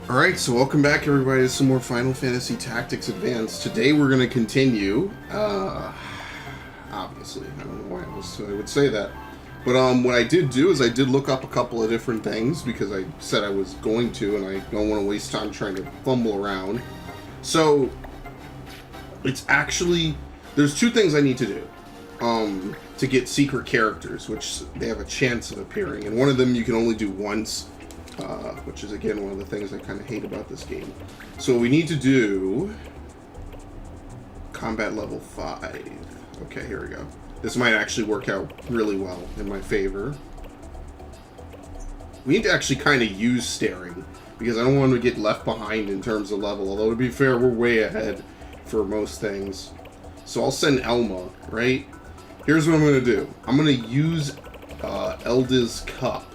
Alright, so welcome back everybody to some more Final Fantasy Tactics Advance. Today we're going to continue, obviously, I don't know why I would say that. But what I did do is I did look up a couple of different things because I said I was going to and I don't want to waste time trying to fumble around. So, it's actually, there's two things I need to do to get secret characters, which they have a chance of appearing. And one of them you can only do once. Which is, again, one of the things I kind of hate about this game. So we need to do combat level 5. Okay, here we go. This might actually work out really well in my favor. We need to actually kind of use staring, because I don't want to get left behind in terms of level. Although, to be fair, we're way ahead for most things. So I'll send Elma, right? Here's what I'm going to do. I'm going to use Elda's Cup.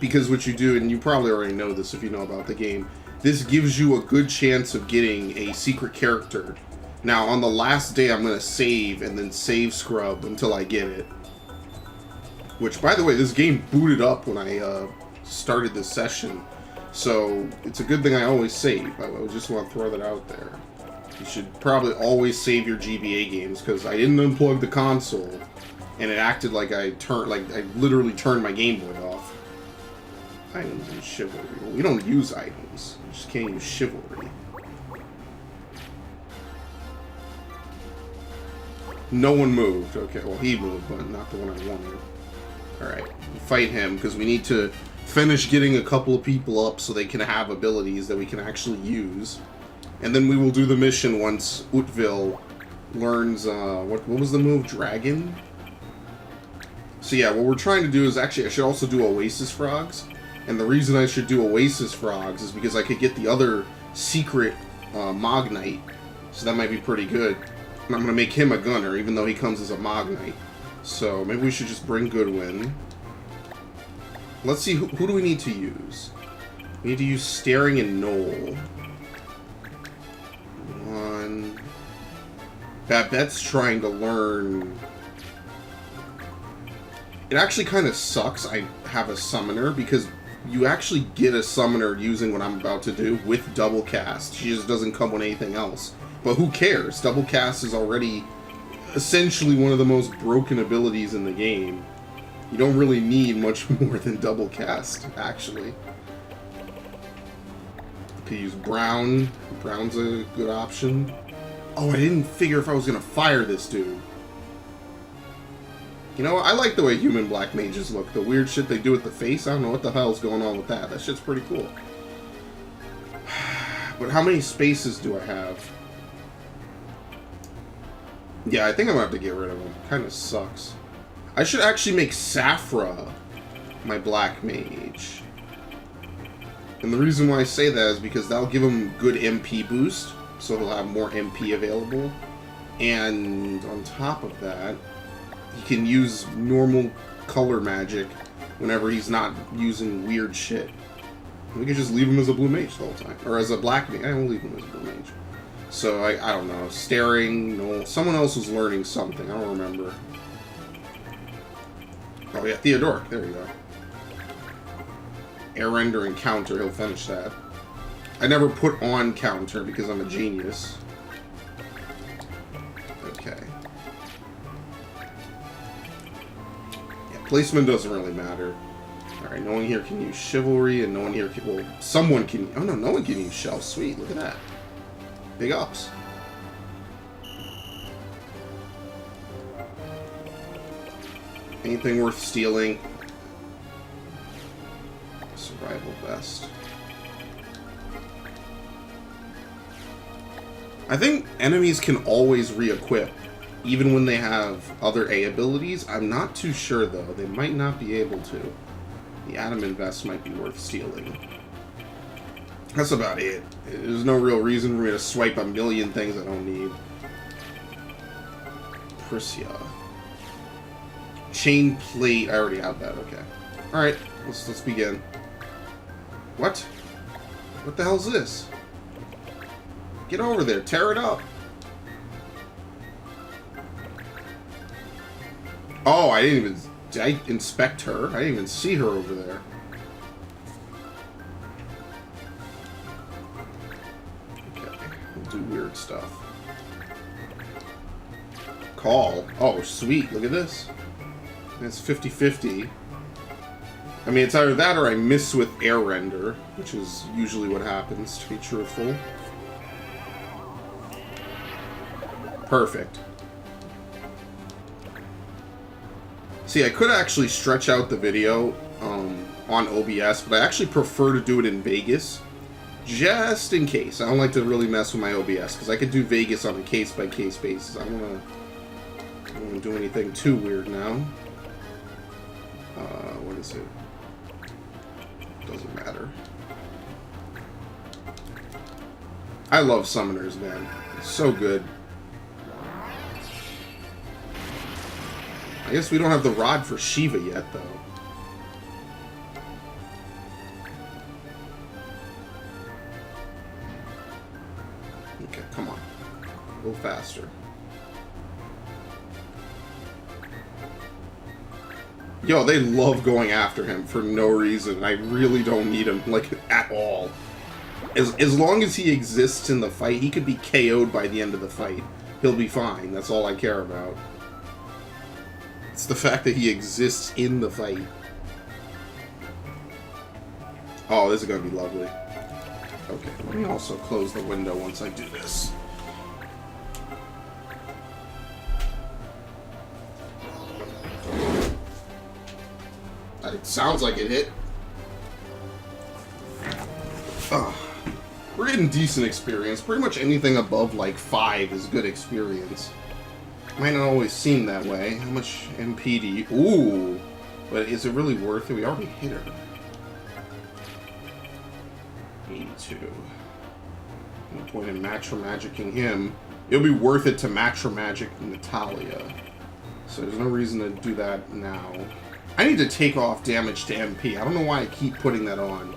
Because what you do, and you probably already know this if you know about the game, this gives you a good chance of getting a secret character. Now, on the last day, I'm going to save and then save scrub until I get it. Which, by the way, this game booted up when I started this session. So, it's a good thing I always save. I just want to throw that out there. You should probably always save your GBA games, because I didn't unplug the console, and it acted like I literally turned my Game Boy off. Items and chivalry. Well, we don't use items. We just can't use chivalry. No one moved. Okay, well, he moved, but not the one I wanted. Alright, fight him, because we need to finish getting a couple of people up so they can have abilities that we can actually use. And then we will do the mission once Utvil learns, what was the move? Dragon? So yeah, what we're trying to do is actually, I should also do Oasis Frogs. And the reason I should do Oasis Frogs is because I could get the other secret Mognite. So that might be pretty good. And I'm going to make him a gunner, even though he comes as a Mognite. So maybe we should just bring Goodwin. Let's see, who do we need to use? We need to use Staring and Knoll. One. Babette's trying to learn. It actually kind of sucks I have a summoner, because you actually get a summoner using what I'm about to do with double cast. She just doesn't come with anything else. But who cares? Double cast is already essentially one of the most broken abilities in the game. You don't really need much more than double cast, actually. You could use Brown. Brown's a good option. Oh, I didn't figure if I was going to fire this dude. You know, I like the way human black mages look. The weird shit they do with the face, I don't know what the hell's going on with that. That shit's pretty cool. But how many spaces do I have? Yeah, I think I'm going to have to get rid of him. Kind of sucks. I should actually make Saphra my black mage. And the reason why I say that is because that'll give him good MP boost. So he'll have more MP available. And on top of that, he can use normal color magic whenever he's not using weird shit. We could just leave him as a blue mage the whole time. Or as a black mage. I won't leave him as a blue mage. So, I don't know. Staring, no. Someone else was learning something. I don't remember. Oh yeah, Theodoric. There you go. Air Render and Counter. He'll finish that. I never put on Counter because I'm a genius. Okay. Placement doesn't really matter. Alright, no one here can use Chivalry, and no one here can... Well, someone can... Oh, no, no one can use Shell. Sweet, look at that. Big ups. Anything worth stealing? Survival Vest. I think enemies can always re-equip. Even when they have other A abilities. I'm not too sure, though. They might not be able to. The Adamant Vest might be worth stealing. That's about it. There's no real reason for me to swipe a million things I don't need. Prisia. Chain Plate. I already have that. Okay. Alright. Let's begin. What? What the hell's this? Get over there. Tear it up. Oh, I didn't even... Did I inspect her? I didn't even see her over there. do weird stuff. Call. Oh, sweet. Look at this. It's 50-50. I mean, it's either that or I miss with air render, which is usually what happens, to be truthful. Perfect. See, I could actually stretch out the video on OBS, but I actually prefer to do it in Vegas, just in case. I don't like to really mess with my OBS, because I could do Vegas on a case-by-case basis. I don't want to do anything too weird now. What is it? Doesn't matter. I love summoners, man. It's so good. I guess we don't have the rod for Shiva yet, though. Okay, come on. Go faster. Yo, they love going after him for no reason. I really don't need him, like, at all. As long as he exists in the fight, he could be KO'd by the end of the fight. He'll be fine. That's all I care about. It's the fact that he exists in the fight. Oh, this is going to be lovely. Okay, let me also close the window once I do this. It sounds like it hit. We're getting decent experience. Pretty much anything above like 5 is good experience. Might not always seem that way. How much MP do you... Ooh! But is it really worth it? We already hit her. 82. No point in Matcha-magicking him. It'll be worth it to Matcha-magic Natalia. So there's no reason to do that now. I need to take off damage to MP. I don't know why I keep putting that on.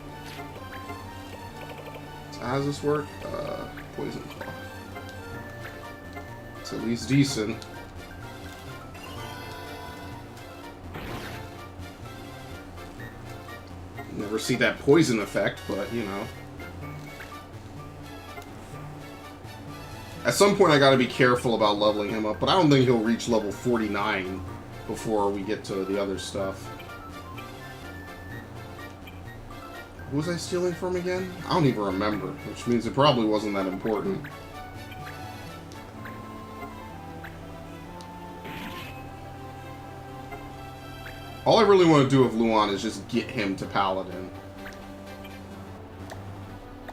So how does this work? Poison Claw. It's at least decent. Never see that poison effect, but, you know. At some point I gotta be careful about leveling him up, but I don't think he'll reach level 49 before we get to the other stuff. Who was I stealing from again? I don't even remember, which means it probably wasn't that important. All I really want to do with Luan is just get him to Paladin.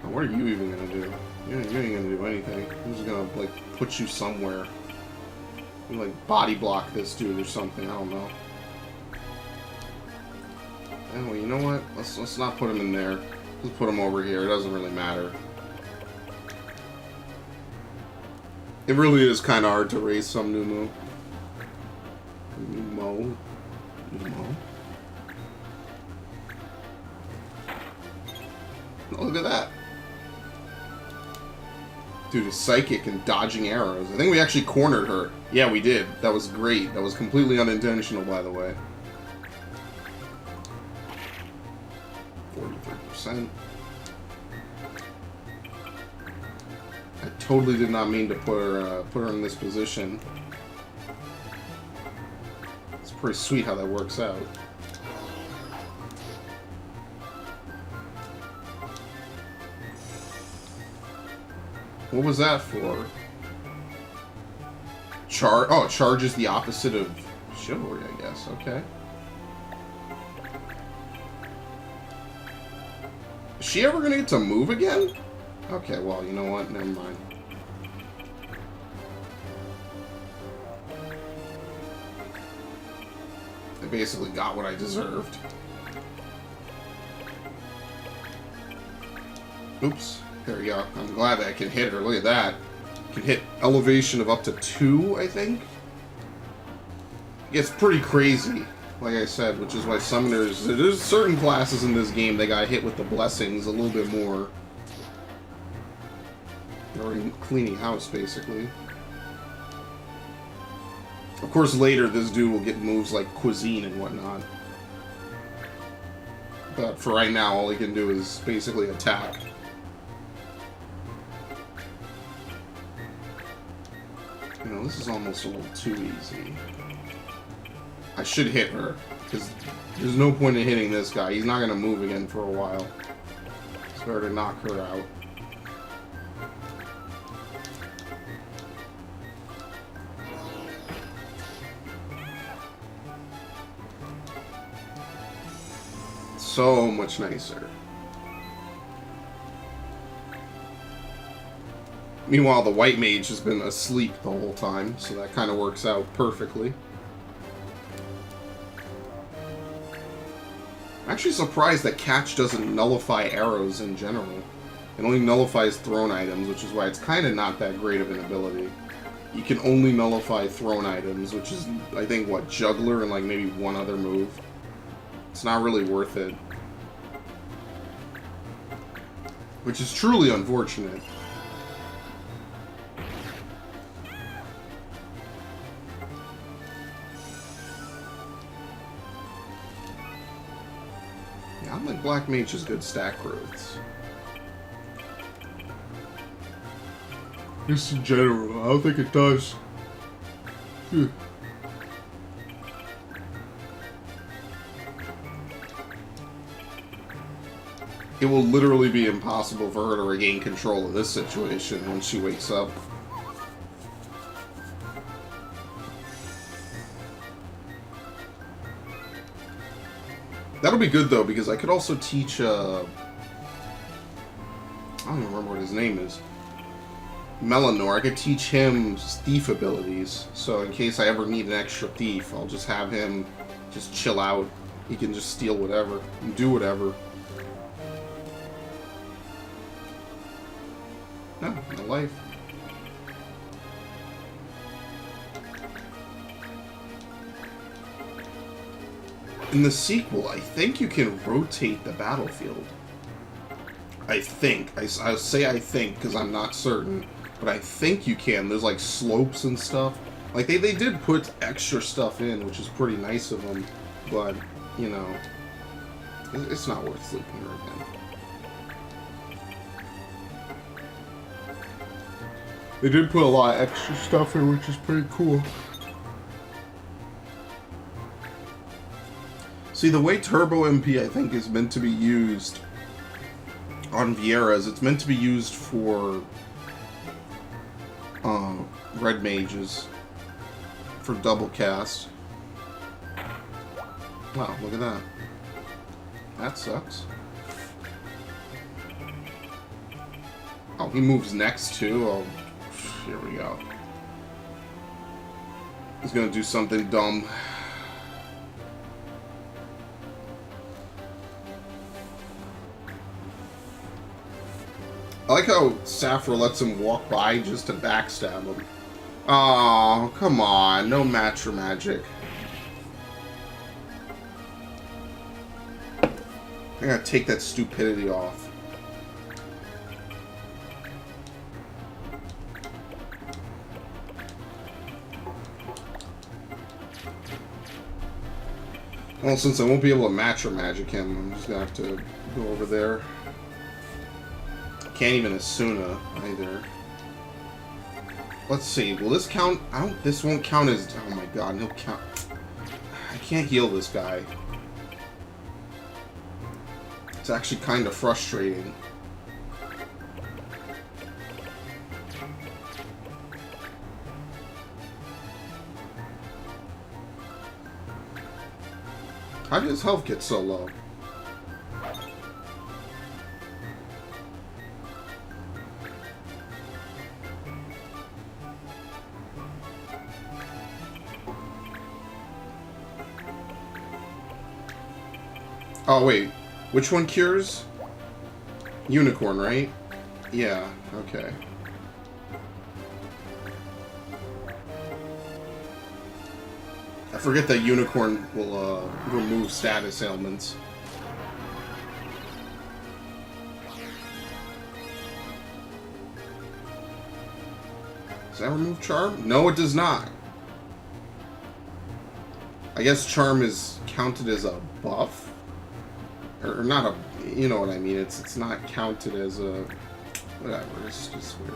Now, what are you even going to do? You ain't going to do anything. I'm just going to, like, put you somewhere. You, like, body block this dude or something. I don't know. Anyway, you know what? Let's not put him in there. Let's put him over here. It doesn't really matter. It really is kind of hard to raise some Numu. Numo. Oh, look at that. Dude is psychic and dodging arrows. I think we actually cornered her. Yeah, we did. That was great. That was completely unintentional, by the way. 43%. I totally did not mean to put her in this position. It's pretty sweet how that works out. What was that for? Oh, charge is the opposite of chivalry, I guess. Okay. Is she ever gonna get to move again? Okay, well, you know what? Never mind. I basically got what I deserved. Oops. There we go. I'm glad that I can hit her. Look at that. Can hit elevation of up to 2, I think. It's pretty crazy, like I said, which is why summoners... There's certain classes in this game that got hit with the blessings a little bit more. Or cleaning house, basically. Of course, later this dude will get moves like cuisine and whatnot. But for right now, all he can do is basically attack. You know, this is almost a little too easy. I should hit her, because there's no point in hitting this guy. He's not going to move again for a while. It's better to knock her out. So much nicer. Meanwhile, the white mage has been asleep the whole time, so that kind of works out perfectly. I'm actually surprised that catch doesn't nullify arrows in general. It only nullifies thrown items, which is why it's kind of not that great of an ability. You can only nullify thrown items, which is, I think, what, Juggler and like maybe one other move. It's not really worth it. Which is truly unfortunate. Yeah, I don't think Black Mage has good stack growths. Just in general, I don't think it does. It will literally be impossible for her to regain control of this situation once she wakes up. That'll be good though, because I could also teach, I don't even remember what his name is. Melanor. I could teach him thief abilities, so in case I ever need an extra thief, I'll just have him just chill out. He can just steal whatever and do whatever. No, no life. In the sequel, I think you can rotate the battlefield. I think. I'll say I think, because I'm not certain. But I think you can. There's like slopes and stuff. Like, they did put extra stuff in, which is pretty nice of them. But, you know, it's not worth sleeping her again. They did put a lot of extra stuff in, which is pretty cool. See, the way Turbo MP, I think, is meant to be used on Vieiras, it's meant to be used for red mages for double cast. Wow, look at that. That sucks. Oh, he moves next too. Oh, here we go. He's gonna do something dumb. I like how Saphira lets him walk by just to backstab him. Oh, come on. No Matcher magic. I gotta take that stupidity off. Well, since I won't be able to Matcher magic him, I'm just gonna have to go over there. Can't even Asuna either. Let's see. Will this count? This won't count as. Oh my god, he'll count. I can't heal this guy. It's actually kind of frustrating. How did his health get so low? Oh, wait. Which one cures? Unicorn, right? Yeah, okay. I forget that Unicorn will remove status ailments. Does that remove Charm? No, it does not. I guess Charm is counted as a buff? Or not a, you know what I mean, it's not counted as a, whatever, it's just weird.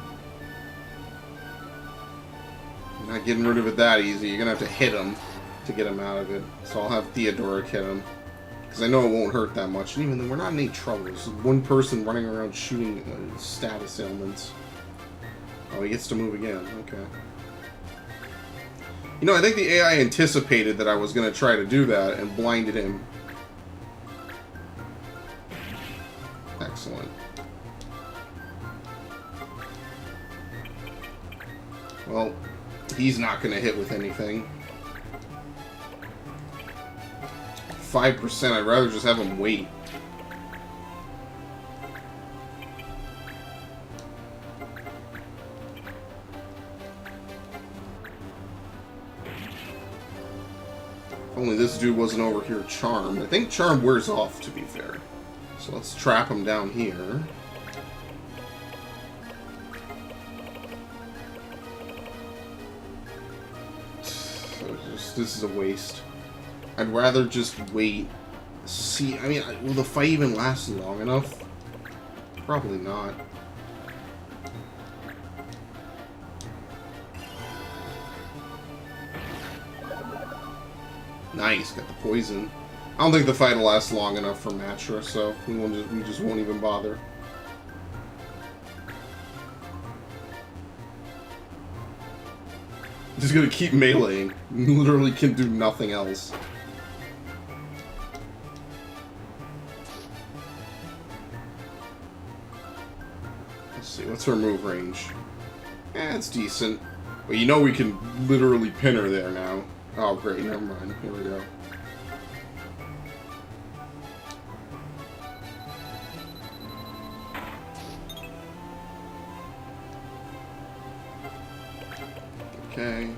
You're not getting rid of it that easy. You're gonna have to hit him to get him out of it. So I'll have Theodoric hit him. Because I know it won't hurt that much. And even then, we're not in any trouble. There's one person running around shooting status ailments. Oh, he gets to move again. Okay. You know, I think the AI anticipated that I was going to try to do that and blinded him. Excellent. Well, he's not going to hit with anything. 5%, I'd rather just have him wait. If only this dude wasn't over here charmed. I think charm wears off, to be fair. So let's trap him down here. So this is a waste. I'd rather just wait. See, I mean, will the fight even last long enough? Probably not. Nice, got the poison. I don't think the fight will last long enough for Matra, so we just won't even bother. Just gonna keep meleeing. Literally can do nothing else. Let's see, what's her move range? It's decent. Well, you know we can literally pin her there now. Oh, great, never mind. Here we go. Okay.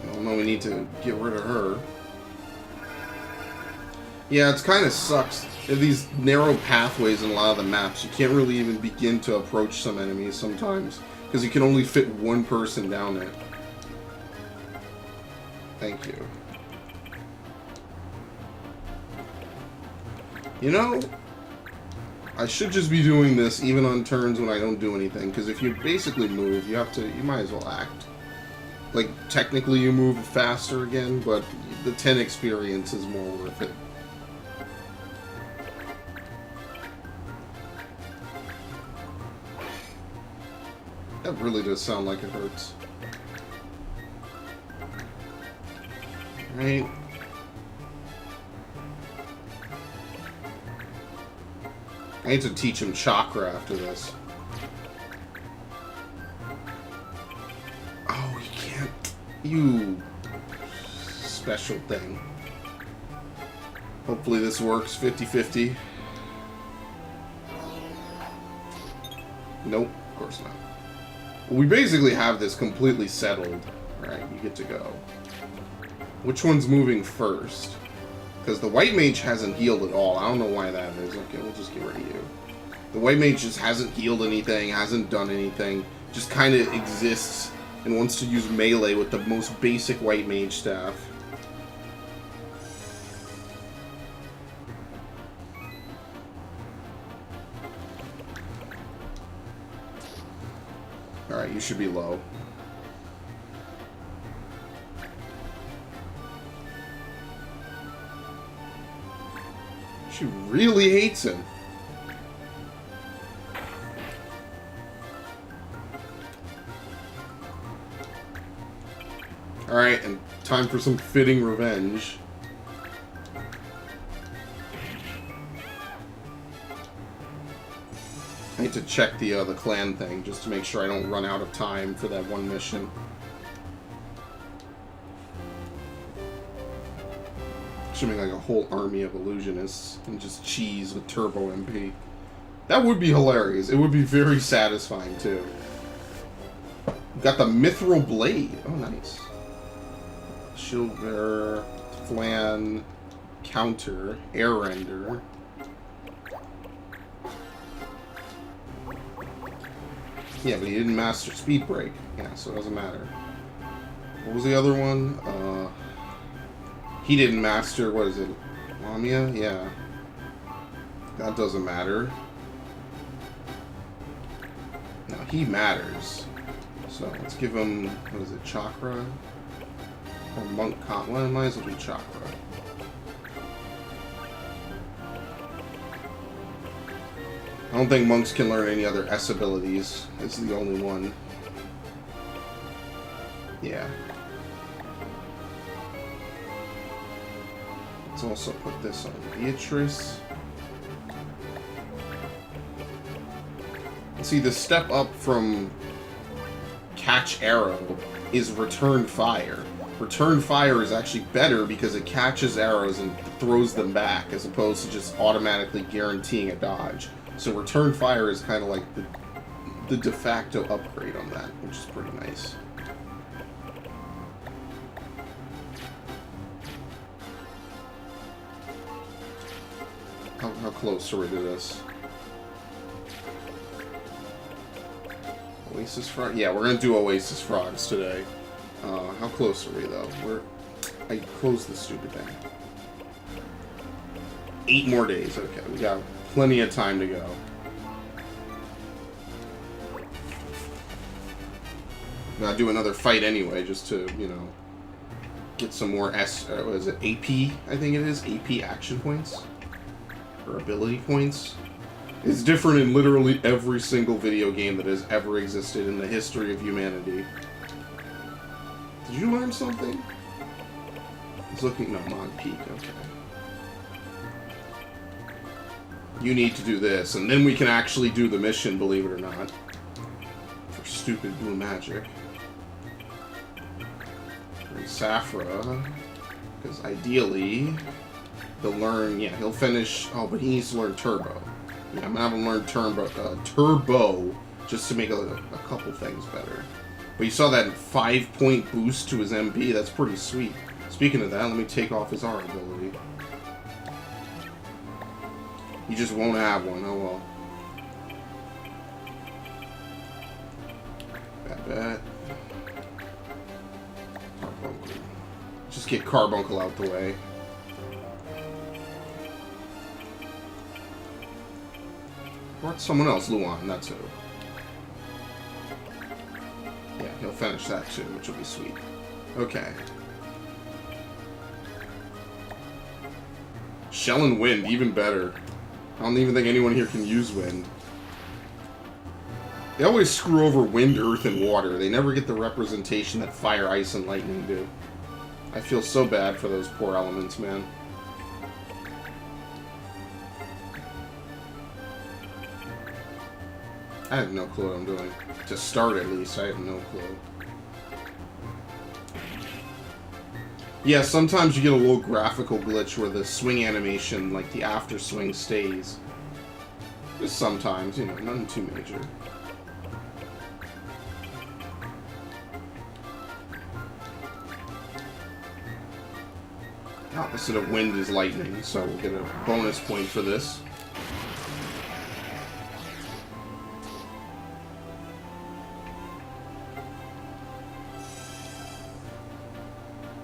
I don't know, we need to get rid of her. Yeah, it's kind of sucks. These narrow pathways in a lot of the maps, you can't really even begin to approach some enemies sometimes, because you can only fit one person down it. Thank you. You know, I should just be doing this even on turns when I don't do anything, because if you basically move, you might as well act. Like, technically you move faster again, but the 10 experience is more worth it. That really does sound like it hurts. Right. I need to teach him chakra after this. Oh, you can't. You special thing. Hopefully this works 50-50. Nope, of course not. We basically have this completely settled. Alright, you get to go. Which one's moving first? Because the white mage hasn't healed at all. I don't know why that is. Okay, we'll just get rid of you. The white mage just hasn't healed anything, hasn't done anything. Just kind of exists and wants to use melee with the most basic white mage staff. Alright, you should be low. She really hates him. Alright, and time for some fitting revenge. I need to check the clan thing, just to make sure I don't run out of time for that one mission. Should make like a whole army of illusionists and just cheese with turbo MP. That would be hilarious. It would be very satisfying too. Got the Mithril Blade. Oh, nice. Shield Bearer, Flan, Counter, Air Render. Yeah, but he didn't master Speed Break. Yeah, so it doesn't matter. What was the other one? He didn't master, what is it? Lamia? Yeah. That doesn't matter. he matters. So let's give him, what is it, Chakra? Or Monk Comp. Well, I might as well do Chakra. I don't think monks can learn any other S abilities. This is the only one. Yeah. Let's also put this on Beatrice. See, the step up from Catch Arrow is Return Fire. Return Fire is actually better because it catches arrows and throws them back, as opposed to just automatically guaranteeing a dodge. So Return Fire is kind of like the de facto upgrade on that, which is pretty nice. How close are we to this? Oasis Frog? Yeah, we're gonna do Oasis Frogs today. How close are we, though? I closed this stupid thing. 8 more days. Okay, we got plenty of time to go. I'm gonna do another fight anyway, just to, you know, get some more what is it, AP? I think it is. AP action points? Or ability points? It's different in literally every single video game that has ever existed in the history of humanity. Did you learn something? It's looking... No, Mon Peak, okay. You need to do this, and then we can actually do the mission, believe it or not. For stupid blue magic. And Saphra, because ideally, he'll learn... Yeah, he'll finish... Oh, but he needs to learn Turbo. Yeah, I'm gonna have him learn Turbo just to make a couple things better. But you saw that 5-point boost to his MP. That's pretty sweet. Speaking of that, let me take off his R ability. You just won't have one. Oh well. Bad. Carbuncle. Just get Carbuncle out the way. Or it's someone else, Luan, that's who. Yeah, he'll finish that too, which will be sweet. Okay. Shell and Wind, even better. I don't even think anyone here can use Wind. They always screw over Wind, Earth, and Water. They never get the representation that Fire, Ice, and Lightning do. I feel so bad for those poor elements, man. I have no clue what I'm doing. To start, at least, I have no clue. Yeah, sometimes you get a little graphical glitch where the swing animation, like the after swing, stays. Just sometimes, you know, nothing too major. The opposite of Wind is Lightning, so we'll get a bonus point for this.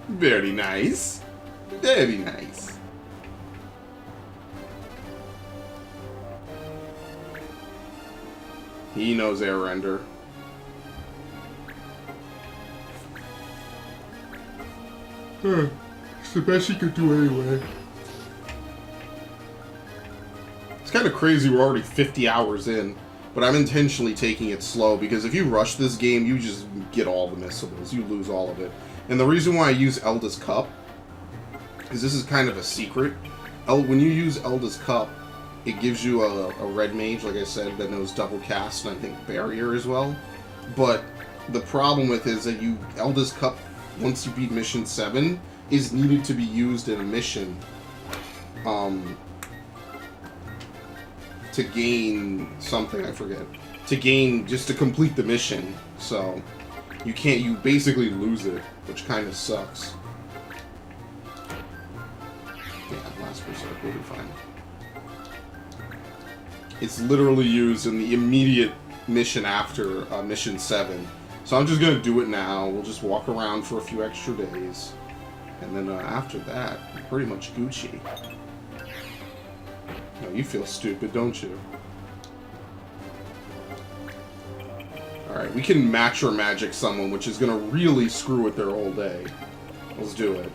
Very nice. Very nice. He knows air render. It's the best he could do anyway. It's kind of crazy we're already 50 hours in, but I'm intentionally taking it slow because if you rush this game, you just get all the missables. You lose all of it. And the reason why I use Elda's Cup is this is kind of a secret. When you use Elda's Cup, it gives you a red mage, like I said, that knows double cast and I think barrier as well. But the problem with it is that Elda's Cup, once you beat mission 7, is needed to be used in a mission to gain something, I forget. Just to complete the mission. So you basically lose it, which kind of sucks. Yeah, last Berserk will be fine. It's literally used in the immediate mission after mission 7. So I'm just gonna do it now. We'll just walk around for a few extra days. And then after that, we're pretty much Gucci. No, you feel stupid, don't you? Alright, we can Matcher Magic someone, which is gonna really screw with their whole day. Let's do it.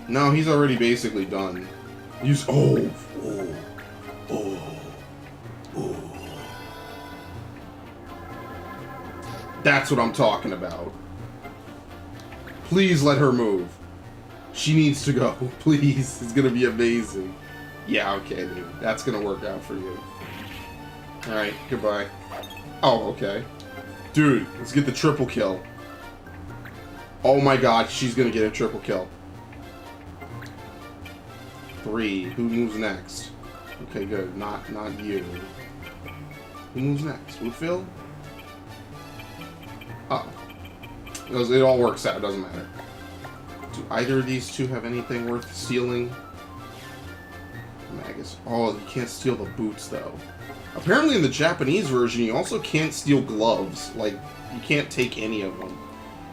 No, he's already basically done. Use... Oh! That's what I'm talking about. Please let her move. She needs to go. Please. It's gonna be amazing. Yeah, okay, dude. That's gonna work out for you. Alright, goodbye. Oh, okay. Dude, let's get the triple kill. Oh my god, she's gonna get a triple kill. 3. Who moves next? Okay, good. Not you. Who moves next? Woodfill? Oh. It all works out, it doesn't matter. Do either of these two have anything worth stealing? Magus. Oh, you can't steal the boots, though. Apparently in the Japanese version, you also can't steal gloves. Like, you can't take any of them.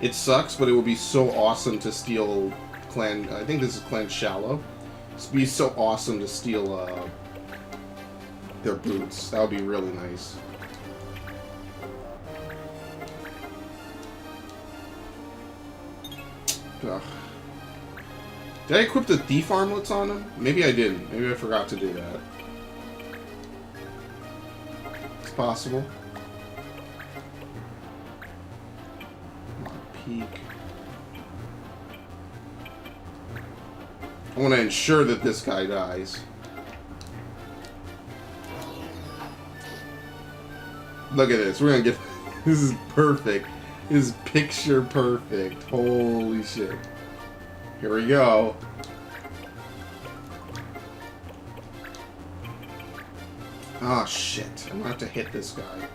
It sucks, but it would be so awesome to steal Clan... I think this is Clan Shallow. It would be so awesome to steal their boots. That would be really nice. Ugh. Did I equip the thief armlets on him? Maybe I didn't. Maybe I forgot to do that. It's possible. Peak. I want to ensure that this guy dies. Look at this. We're gonna get... This is perfect. This is picture perfect. Holy shit. Here we go. Ah, shit. I'm gonna have to hit this guy.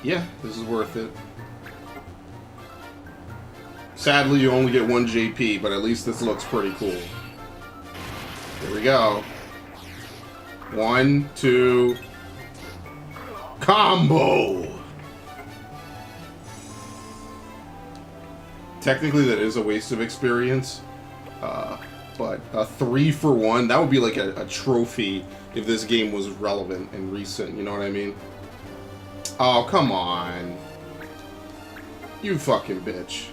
Yeah, this is worth it. Sadly, you only get 1 JP, but at least this looks pretty cool. Here we go. 1, 2... Combo! Technically, that is a waste of experience. But a 3 for 1, that would be like a trophy if this game was relevant and recent, you know what I mean? Oh, come on. You fucking bitch.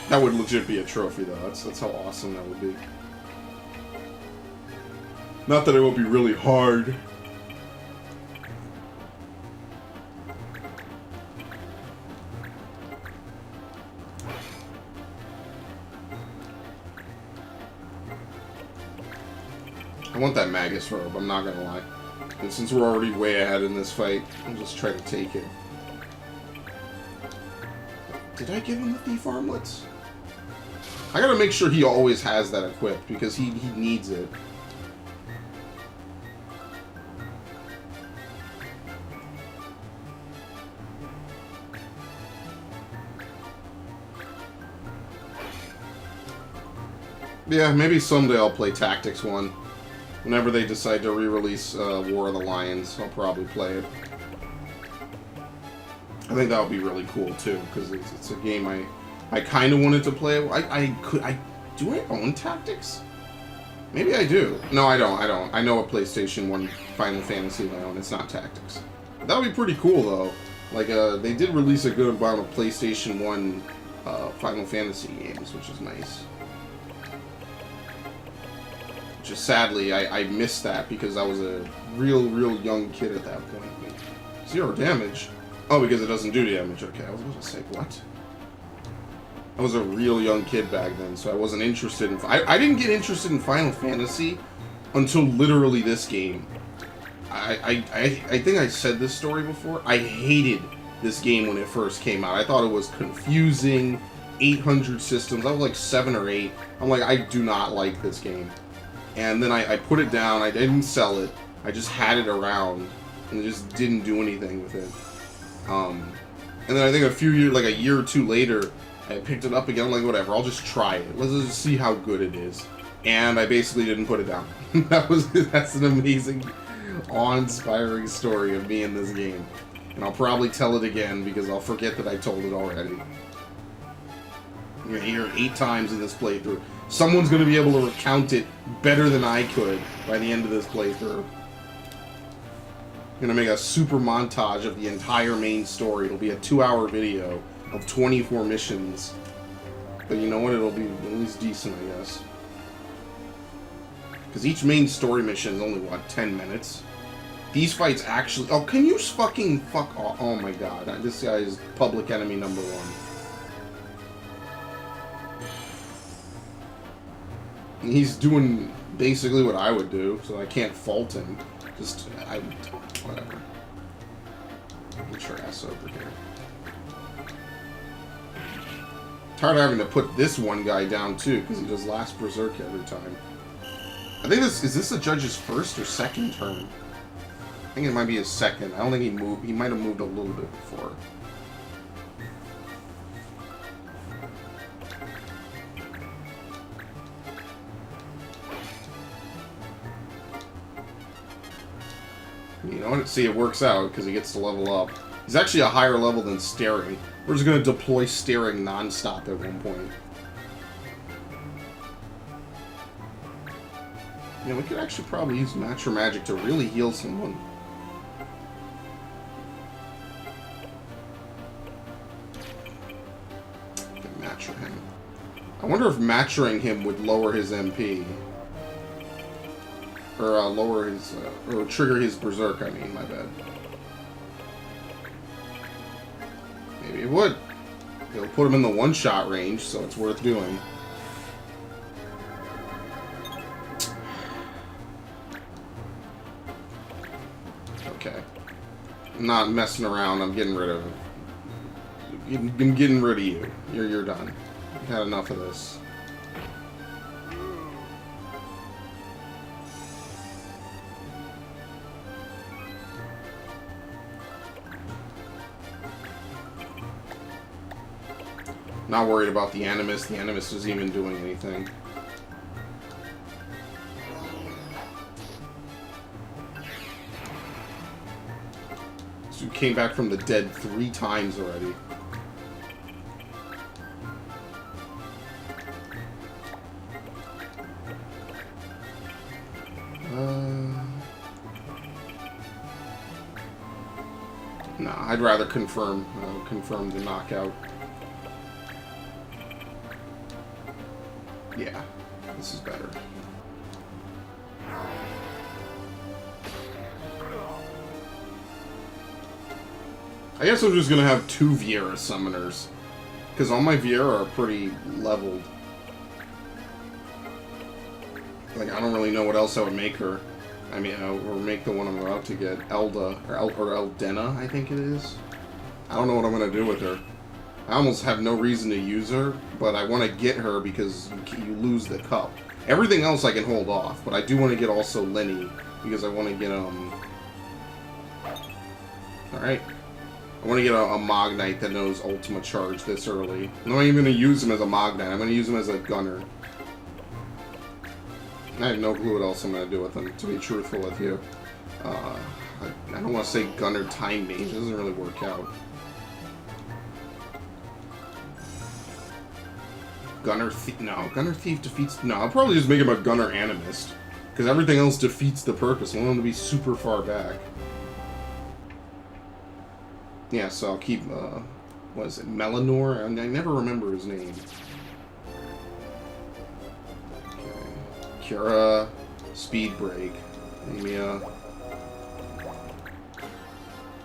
That would legit be a trophy, though. That's how awesome that would be. Not that it would be really hard. I want that Magus robe, I'm not gonna lie. And since we're already way ahead in this fight, I'll just try to take it. Did I give him the thief armlets? I gotta make sure he always has that equipped, because he needs it. Yeah, maybe someday I'll play Tactics 1. Whenever they decide to re-release War of the Lions, I'll probably play it. I think that would be really cool, too, because it's a game I kind of wanted to play. Do I own Tactics? Maybe I do. No, I don't. I know a PlayStation 1 Final Fantasy I own. It's not Tactics. That would be pretty cool, though. Like, they did release a good amount of PlayStation 1 Final Fantasy games, which is nice. Just sadly, I missed that because I was a real young kid at that point. 0 damage? Oh, because it doesn't do damage. Okay, I was about to say, what? I was a real young kid back then, so I wasn't interested in... I didn't get interested in Final Fantasy until literally this game. I think I said this story before. I hated this game when it first came out. I thought it was confusing, 800 systems. I was like 7 or 8. I'm like, I do not like this game. And then I put it down, I didn't sell it, I just had it around, and just didn't do anything with it. And then I think a year or two later, I picked it up again, I'm like, whatever, I'll just try it. Let's just see how good it is. And I basically didn't put it down. That's an amazing, awe-inspiring story of me in this game. And I'll probably tell it again, because I'll forget that I told it already. You're gonna hear it 8 times in this playthrough. Someone's gonna be able to recount it better than I could by the end of this playthrough. I'm gonna make a super montage of the entire main story. It'll be a 2-hour video of 24 missions. But you know what? It'll be at least decent, I guess. Because each main story mission is only, what, 10 minutes? These fights actually... Oh, can you fucking fuck off? Oh my god. This guy is public enemy number 1. He's doing basically what I would do, so I can't fault him. Just... whatever. Get your ass over here. Tired of having to put this one guy down too, because he does last berserk every time. I think this is this the judge's first or second turn? I think it might be his second. I don't think he moved. He might have moved a little bit before. You know what? See, it works out because he gets to level up. He's actually a higher level than Staring. We're just going to deploy Staring non-stop at one point. Yeah, we could actually probably use Natural Magic to really heal someone. Mature him. I wonder if maturing him would lower his MP. Or lower his... or trigger his Berserk, I mean, my bad. Maybe it would. It'll put him in the one-shot range, so it's worth doing. Okay. I'm not messing around, I'm getting rid of him. I'm getting rid of you. You're done. I've had enough of this. Not worried about the Animus. The Animus isn't even doing anything. This dude came back from the dead 3 times already. Nah, I'd rather confirm the knockout. Yeah, this is better. I guess I'm just gonna have 2 Viera summoners, because all my Viera are pretty leveled. Like, I don't really know what else I would make her. I mean, or make the one I'm about to get, Elda, or Eldena, I think it is. I don't know what I'm gonna do with her. I almost have no reason to use her, but I want to get her because you lose the cup. Everything else I can hold off, but I do want to get also Lenny, because I want to get, Alright. I want to get a Magnite that knows Ultima Charge this early. I'm not even going to use him as a Magnite, I'm going to use him as a Gunner. I have no clue what else I'm going to do with him, to be truthful with you. I don't want to say Gunner Time Mage, it doesn't really work out. Gunner Thief... No, Gunner Thief defeats... No, I'll probably just make him a Gunner Animist. Because everything else defeats the purpose. I want him to be super far back. Yeah, so I'll keep, what is it, Melanor? I never remember his name. Okay. Cura, Speed Break. Maybe,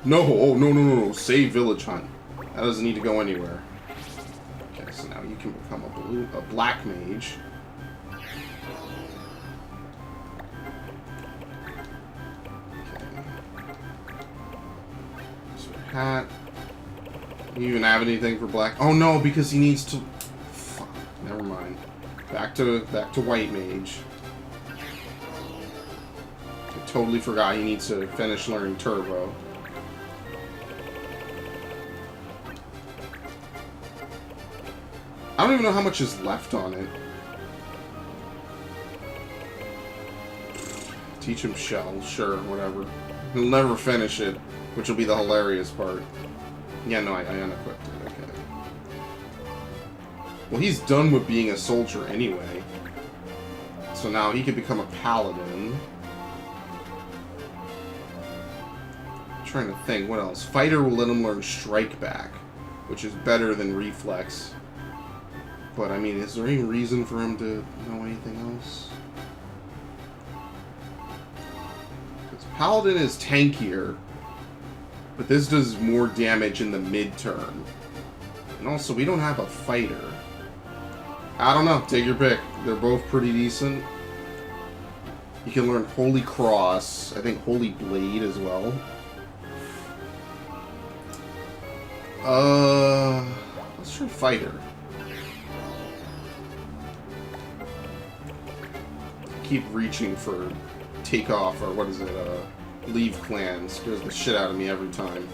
No! Oh, no. Save Village Hunt. That doesn't need to go anywhere. Okay, so now you can become a Black Mage. Hat. You even have anything for black? Oh no, because he needs to. Fuck. Never mind. Back to white mage. I totally forgot he needs to finish learning turbo. I don't even know how much is left on it. Teach him shell, sure, whatever. He'll never finish it. Which will be the hilarious part. Yeah, no, I unequipped it, okay. Well, he's done with being a soldier anyway. So now he could become a paladin. I'm trying to think, what else? Fighter will let him learn strike back, which is better than reflex. But, I mean, is there any reason for him to know anything else? Because Paladin is tankier, but this does more damage in the mid-turn. And also, we don't have a fighter. I don't know. Take your pick. They're both pretty decent. You can learn Holy Cross. I think Holy Blade as well. Let's try Fighter. Keep reaching for Takeoff, or what is it, Leave Clans. Scares the shit out of me every time.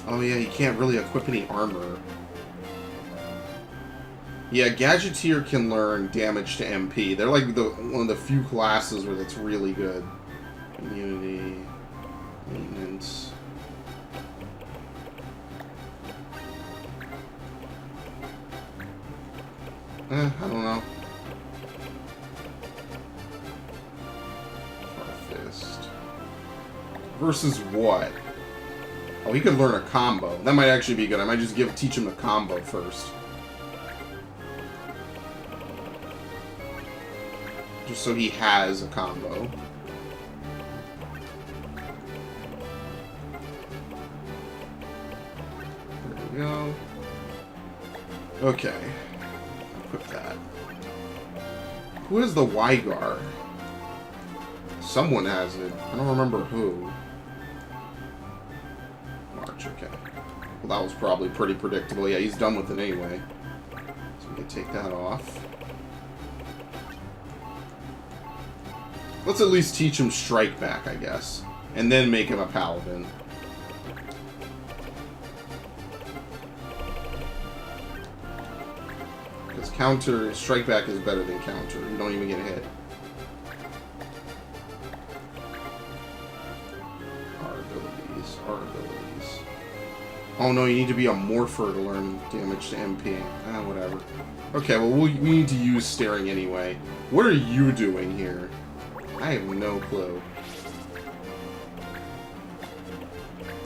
Oh yeah, you can't really equip any armor. Yeah, Gadgeteer can learn damage to MP. They're like one of the few classes where that's really good. Immunity, maintenance. I don't know. Fist. Versus what? Oh, he could learn a combo. That might actually be good. I might just teach him a combo first. Just so he has a combo. There we go. Okay. Equip that. Who is the Wygar? Someone has it. I don't remember who. March, okay. Well, that was probably pretty predictable. Yeah, he's done with it anyway. So we can take that off. Let's at least teach him strike back, I guess. And then make him a paladin. Because counter, strike back is better than counter. You don't even get hit. Our abilities. Oh no, you need to be a morpher to learn damage to MP. Ah, whatever. Okay, well, we need to use staring anyway. What are you doing here? I have no clue.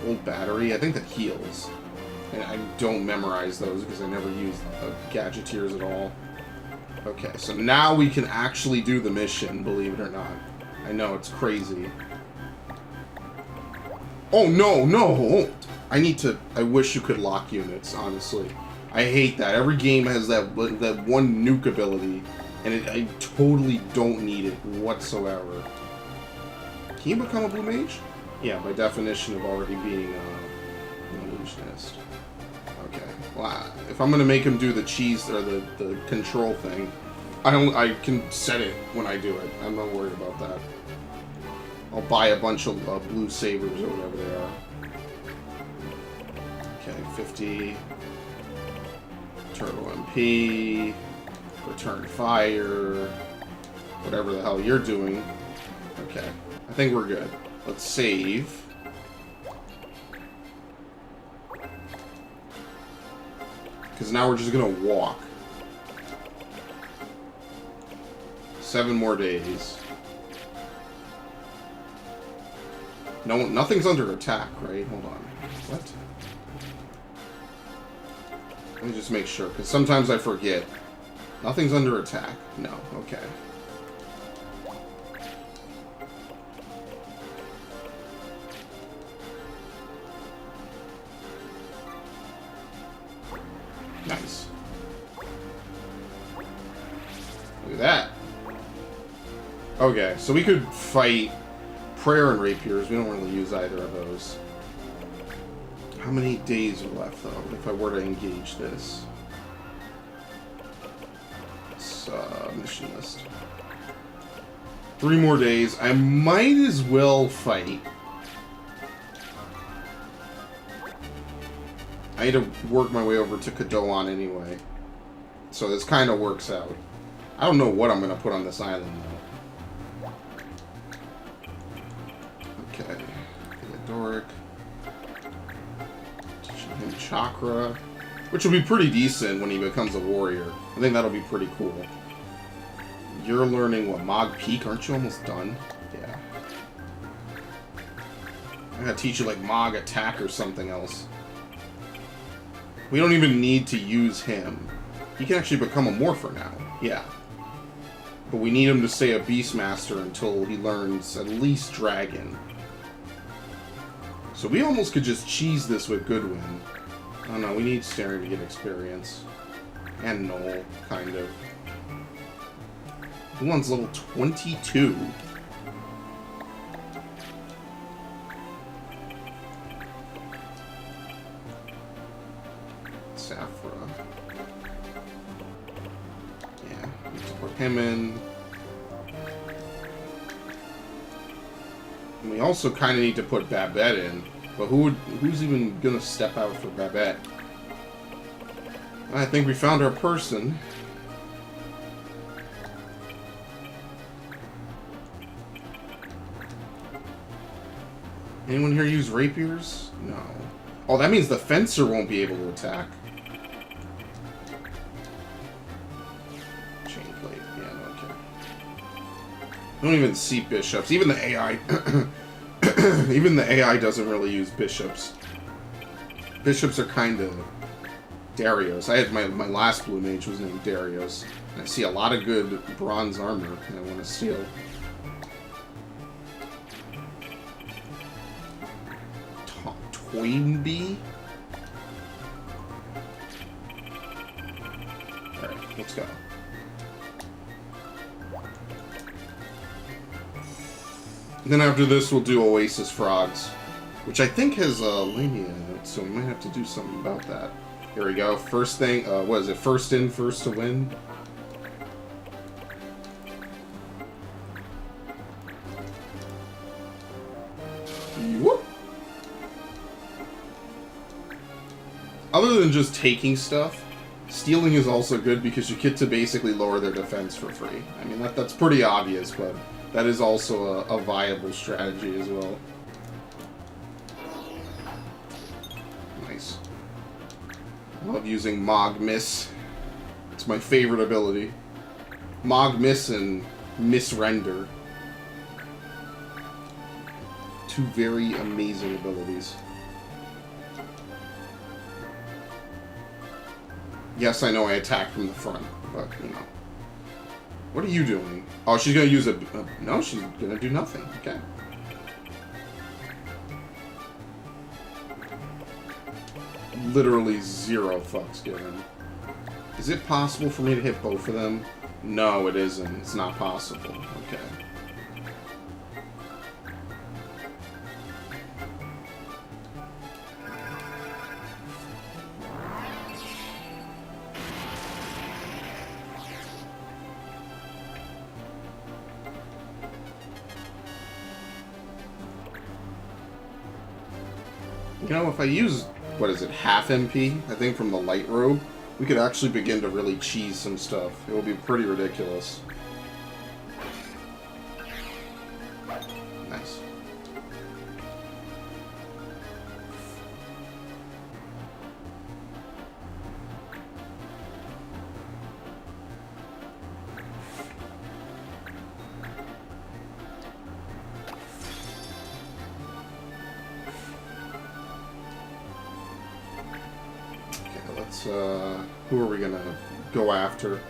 Old battery? I think that heals. And I don't memorize those because I never use Gadgeteers at all. Okay, so now we can actually do the mission, believe it or not. I know, it's crazy. Oh, no, no! I wish you could lock units, honestly. I hate that. Every game has that one nuke ability. And I totally don't need it whatsoever. Can you become a Blue Mage? Yeah, by definition of already being an illusionist. Okay. Well, if I'm gonna make him do the cheese or the control thing, I can set it when I do it. I'm not worried about that. I'll buy a bunch of blue sabers or whatever they are. Okay, 50. Turbo MP. Return fire, whatever the hell you're doing. Okay, I think we're good. Let's save. Because now we're just gonna walk. 7 more days. No, nothing's under attack, right? Hold on. What? Let me just make sure, because sometimes I forget. Nothing's under attack. No. Okay. Nice. Look at that. Okay, so we could fight Prayer and Rapiers. We don't really use either of those. How many days are left, though, if I were to engage this? Mission list. 3 more days. I might as well fight. I need to work my way over to Kadoan anyway. So this kind of works out. I don't know what I'm going to put on this island, though. Okay. Doric. Teaching him Chakra. Which will be pretty decent when he becomes a warrior. I think that'll be pretty cool. You're learning, what, Mog Peak? Aren't you almost done? Yeah. I gotta teach you, like, Mog Attack or something else. We don't even need to use him. He can actually become a Morpher now. Yeah. But we need him to stay a Beastmaster until he learns at least Dragon. So we almost could just cheese this with Goodwin. Oh no, we need Staring to get experience. And Null, kind of. Who wants level 22? Saffra. Yeah, need to put him in. And we also kind of need to put Babette in. But who's even gonna step out for Babette? I think we found our person. Anyone here use rapiers? No. Oh, that means the fencer won't be able to attack. Chain plate. Yeah, no, okay. I don't even see bishops. Even the AI... even the AI doesn't really use bishops. Bishops are kind of Darius. I had my last blue mage was named Darius. And I see a lot of good bronze armor and I want to steal. Toynbee? Alright, let's go. And then after this, we'll do Oasis Frogs, which I think has Lamia in it, so we might have to do something about that. Here we go. First thing, what is it? First in, first to win. Whoop! Other than just taking stuff, stealing is also good because you get to basically lower their defense for free. I mean, that's pretty obvious, but that is also a viable strategy as well. Nice. I love using Mog Miss. It's my favorite ability. Mog Miss and Misrender. Two very amazing abilities. Yes, I know I attack from the front, but, you know. What are you doing? Oh, she's gonna use a... no, she's gonna do nothing. Okay. Literally 0 fucks given. Is it possible for me to hit both of them? No, it isn't. It's not possible. Okay. You know, if I use, what is it, half MP, I think, from the Light Robe, we could actually begin to really cheese some stuff. It will be pretty ridiculous. Nice. Who are we gonna go after?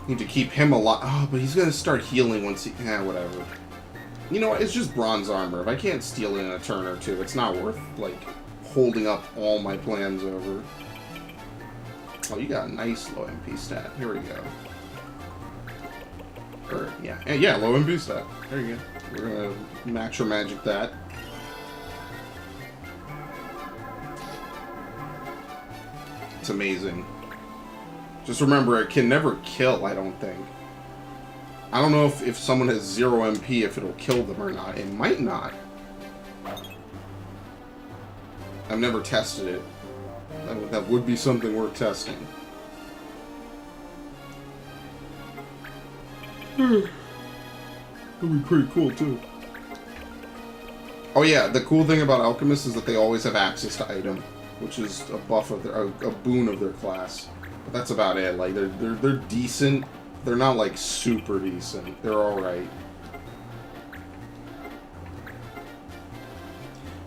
Need to keep him alive. Oh, but he's gonna start healing once he... yeah, whatever. You know what? It's just bronze armor. If I can't steal it in a turn or two, it's not worth, like, holding up all my plans over. Oh, you got a nice low MP stat. Here we go. Or, yeah, low MP stat. There you go. We're gonna match or magic that. It's amazing. Just remember, it can never kill, I don't think. I don't know if someone has 0 MP, if it'll kill them or not. It might not. I've never tested it. That would be something worth testing. That'd be pretty cool, too. Oh yeah, the cool thing about alchemists is that they always have access to item, which is a buff of their, a boon of their class. But that's about it. Like they're decent. They're not like super decent. They're all right.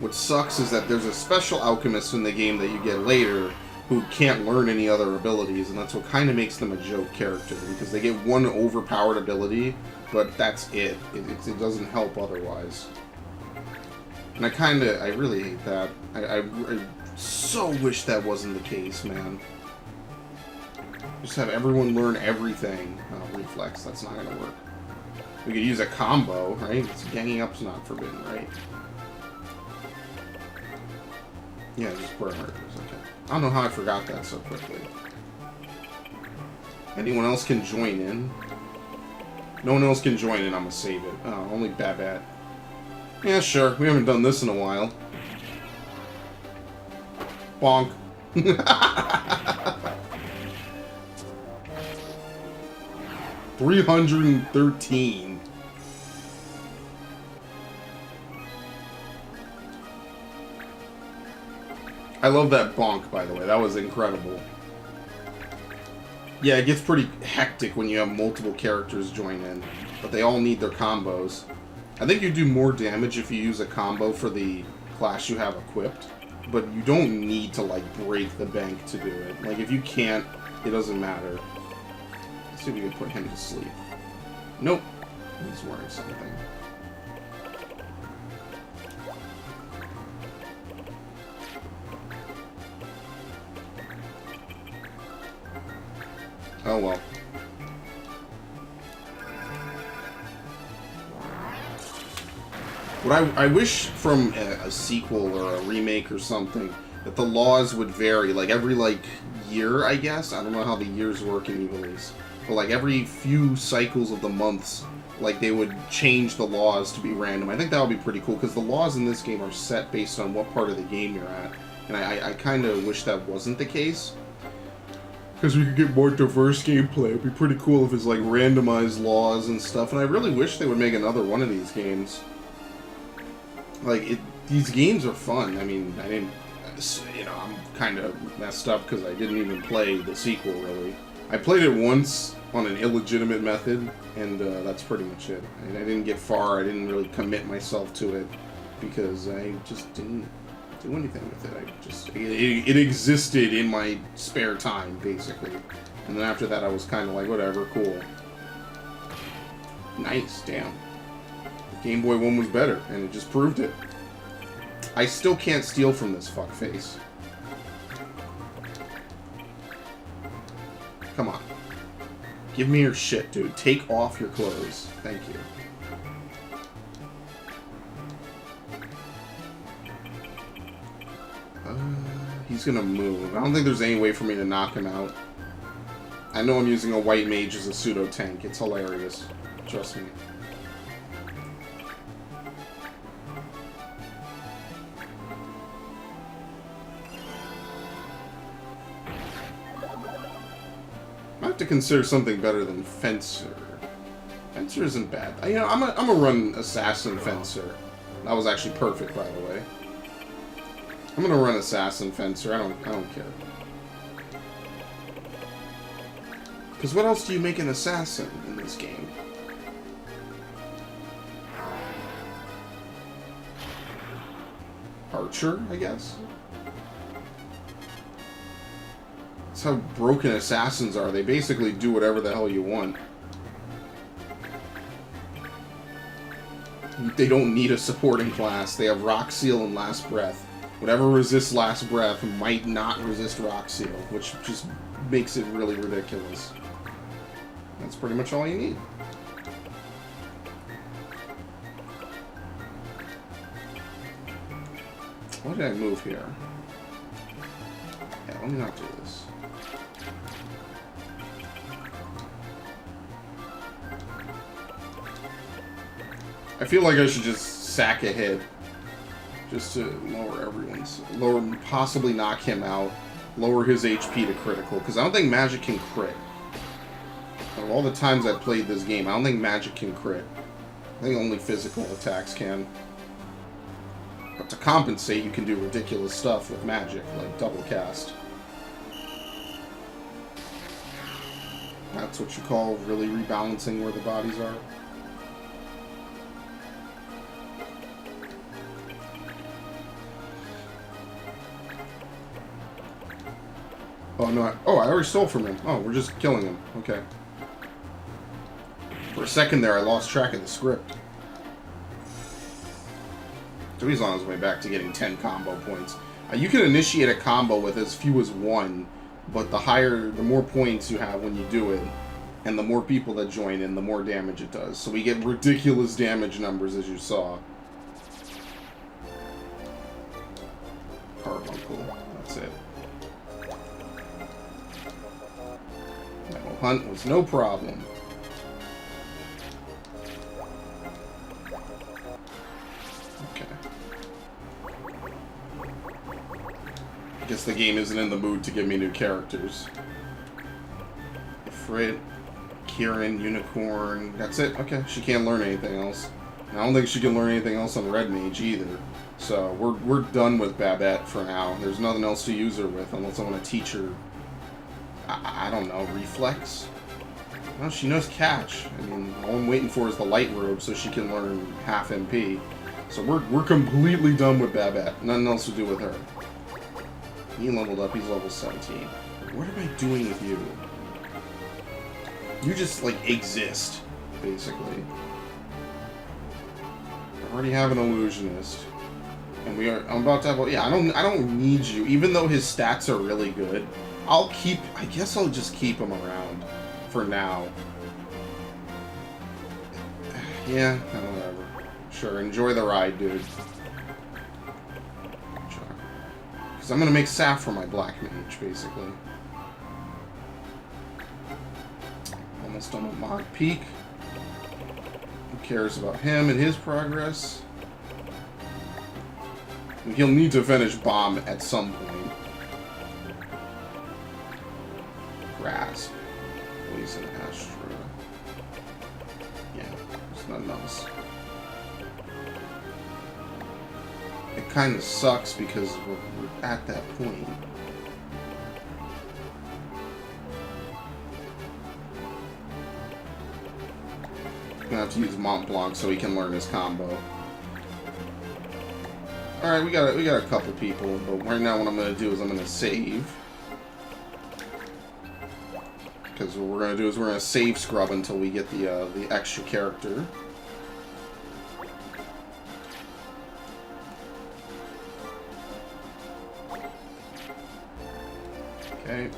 What sucks is that there's a special alchemist in the game that you get later who can't learn any other abilities, and that's what kind of makes them a joke character, because they get one overpowered ability, but that's it. It doesn't help otherwise. And I really hate that. I so wish that wasn't the case, man. Just have everyone learn everything. Oh, reflex, that's not gonna work. We could use a combo, right? Ganging up's not forbidden, right? Yeah, just perimeters, okay. I don't know how I forgot that so quickly. Anyone else can join in? No one else can join in, I'm gonna save it. Oh, only Babat. Yeah, sure, we haven't done this in a while. Bonk. 313. I love that bonk, by the way. That was incredible. Yeah, it gets pretty hectic when you have multiple characters join in, but they all need their combos. I think you do more damage if you use a combo for the class you have equipped, but you don't need to, like, break the bank to do it. Like, if you can't, it doesn't matter. Let's see if we can put him to sleep. Nope. He's wearing something. Oh well. What I wish from a sequel or a remake or something, that the laws would vary, like every year, I guess. I don't know how the years work in Ivalice, but like every few cycles of the months, like they would change the laws to be random. I think that would be pretty cool, because the laws in this game are set based on what part of the game you're at, and I kind of wish that wasn't the case. Because we could get more diverse gameplay. It'd be pretty cool if it's like randomized laws and stuff. And I really wish they would make another one of these games. Like, these games are fun. I mean, I didn't, you know, I'm kind of messed up because I didn't even play the sequel, really. I played it once on an illegitimate method, and that's pretty much it. I didn't get far. I didn't really commit myself to it because I just didn't do anything with it. It existed in my spare time, basically. And then after that, I was kind of like, whatever, cool. Nice, damn. Game Boy 1 was better, and it just proved it. I still can't steal from this fuckface. Come on. Give me your shit, dude. Take off your clothes. Thank you. He's gonna move. I don't think there's any way for me to knock him out. I know I'm using a white mage as a pseudo tank. It's hilarious. Trust me. I have to consider something better than Fencer. Fencer isn't bad. You know, I'm gonna run Assassin Fencer. That was actually perfect, by the way. I'm gonna run Assassin Fencer. I don't care. Because what else do you make an assassin in this game? Archer, I guess? That's how broken assassins are. They basically do whatever the hell you want. They don't need a supporting class. They have Rock Seal and Last Breath. Whatever resists Last Breath might not resist Rock Seal, which just makes it really ridiculous. That's pretty much all you need. Why did I move here? Yeah, let me not do this. I feel like I should just sack ahead. Just to lower everyone's... possibly knock him out. Lower his HP to critical. Because I don't think magic can crit. Out of all the times I've played this game, I don't think magic can crit. I think only physical attacks can. But to compensate, you can do ridiculous stuff with magic, like double cast. That's what you call really rebalancing where the bodies are. Oh, no. I already stole from him. Oh, we're just killing him. Okay. For a second there, I lost track of the script. So he's on his way back to getting 10 combo points. You can initiate a combo with as few as 1, but the more points you have when you do it, and the more people that join in, the more damage it does. So we get ridiculous damage numbers, as you saw. Carbuncle. That's it. Metal Hunt was no problem. Okay. I guess the game isn't in the mood to give me new characters. Ifrit, Kieran, Unicorn. That's it. Okay, she can't learn anything else. And I don't think she can learn anything else on Red Mage either. So we're done with Babette for now. There's nothing else to use her with unless I want to teach her. I don't know, Reflex? Well, she knows Catch. I mean, all I'm waiting for is the Light Robe so she can learn half MP. So we're completely done with Babette. Nothing else to do with her. He leveled up. He's level 17. What am I doing with you? You just, like, exist, basically. I already have an Illusionist. And I'm about to have, yeah, I don't need you. Even though his stats are really good, I guess I'll just keep him around for now. Yeah, whatever. Sure, enjoy the ride, dude. Because I'm going to make Saffron my Black Mage, basically. Almost done with Mog Peak. Who cares about him and his progress? And he'll need to finish Bomb at some point. Grasp. Poison Astra. Yeah, there's nothing else. It kind of sucks because we're at that point. I'm gonna have to use Mont Blanc so he can learn his combo. Alright, we got a couple people, but right now what I'm gonna do is I'm gonna save. Because what we're gonna do is we're gonna save Scrub until we get the extra character. Okay.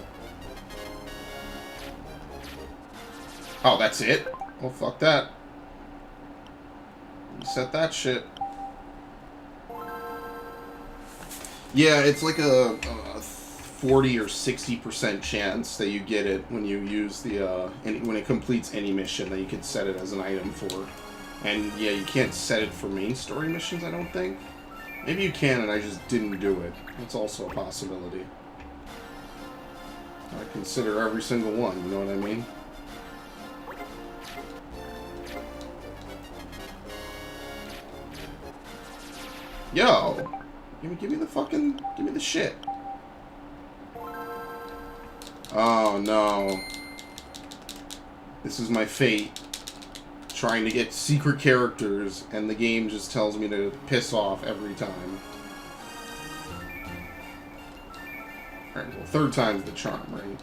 Oh, that's it? Well, fuck that. Reset that shit. Yeah, it's like a 40 or 60% chance that you get it when you use when it completes any mission that you can set it as an item for. And yeah, you can't set it for main story missions, I don't think. Maybe you can and I just didn't do it. That's also a possibility. I consider every single one, you know what I mean? Yo! Give me the shit. Oh no. This is my fate. Trying to get secret characters, and the game just tells me to piss off every time. Alright, well, third time's the charm, right?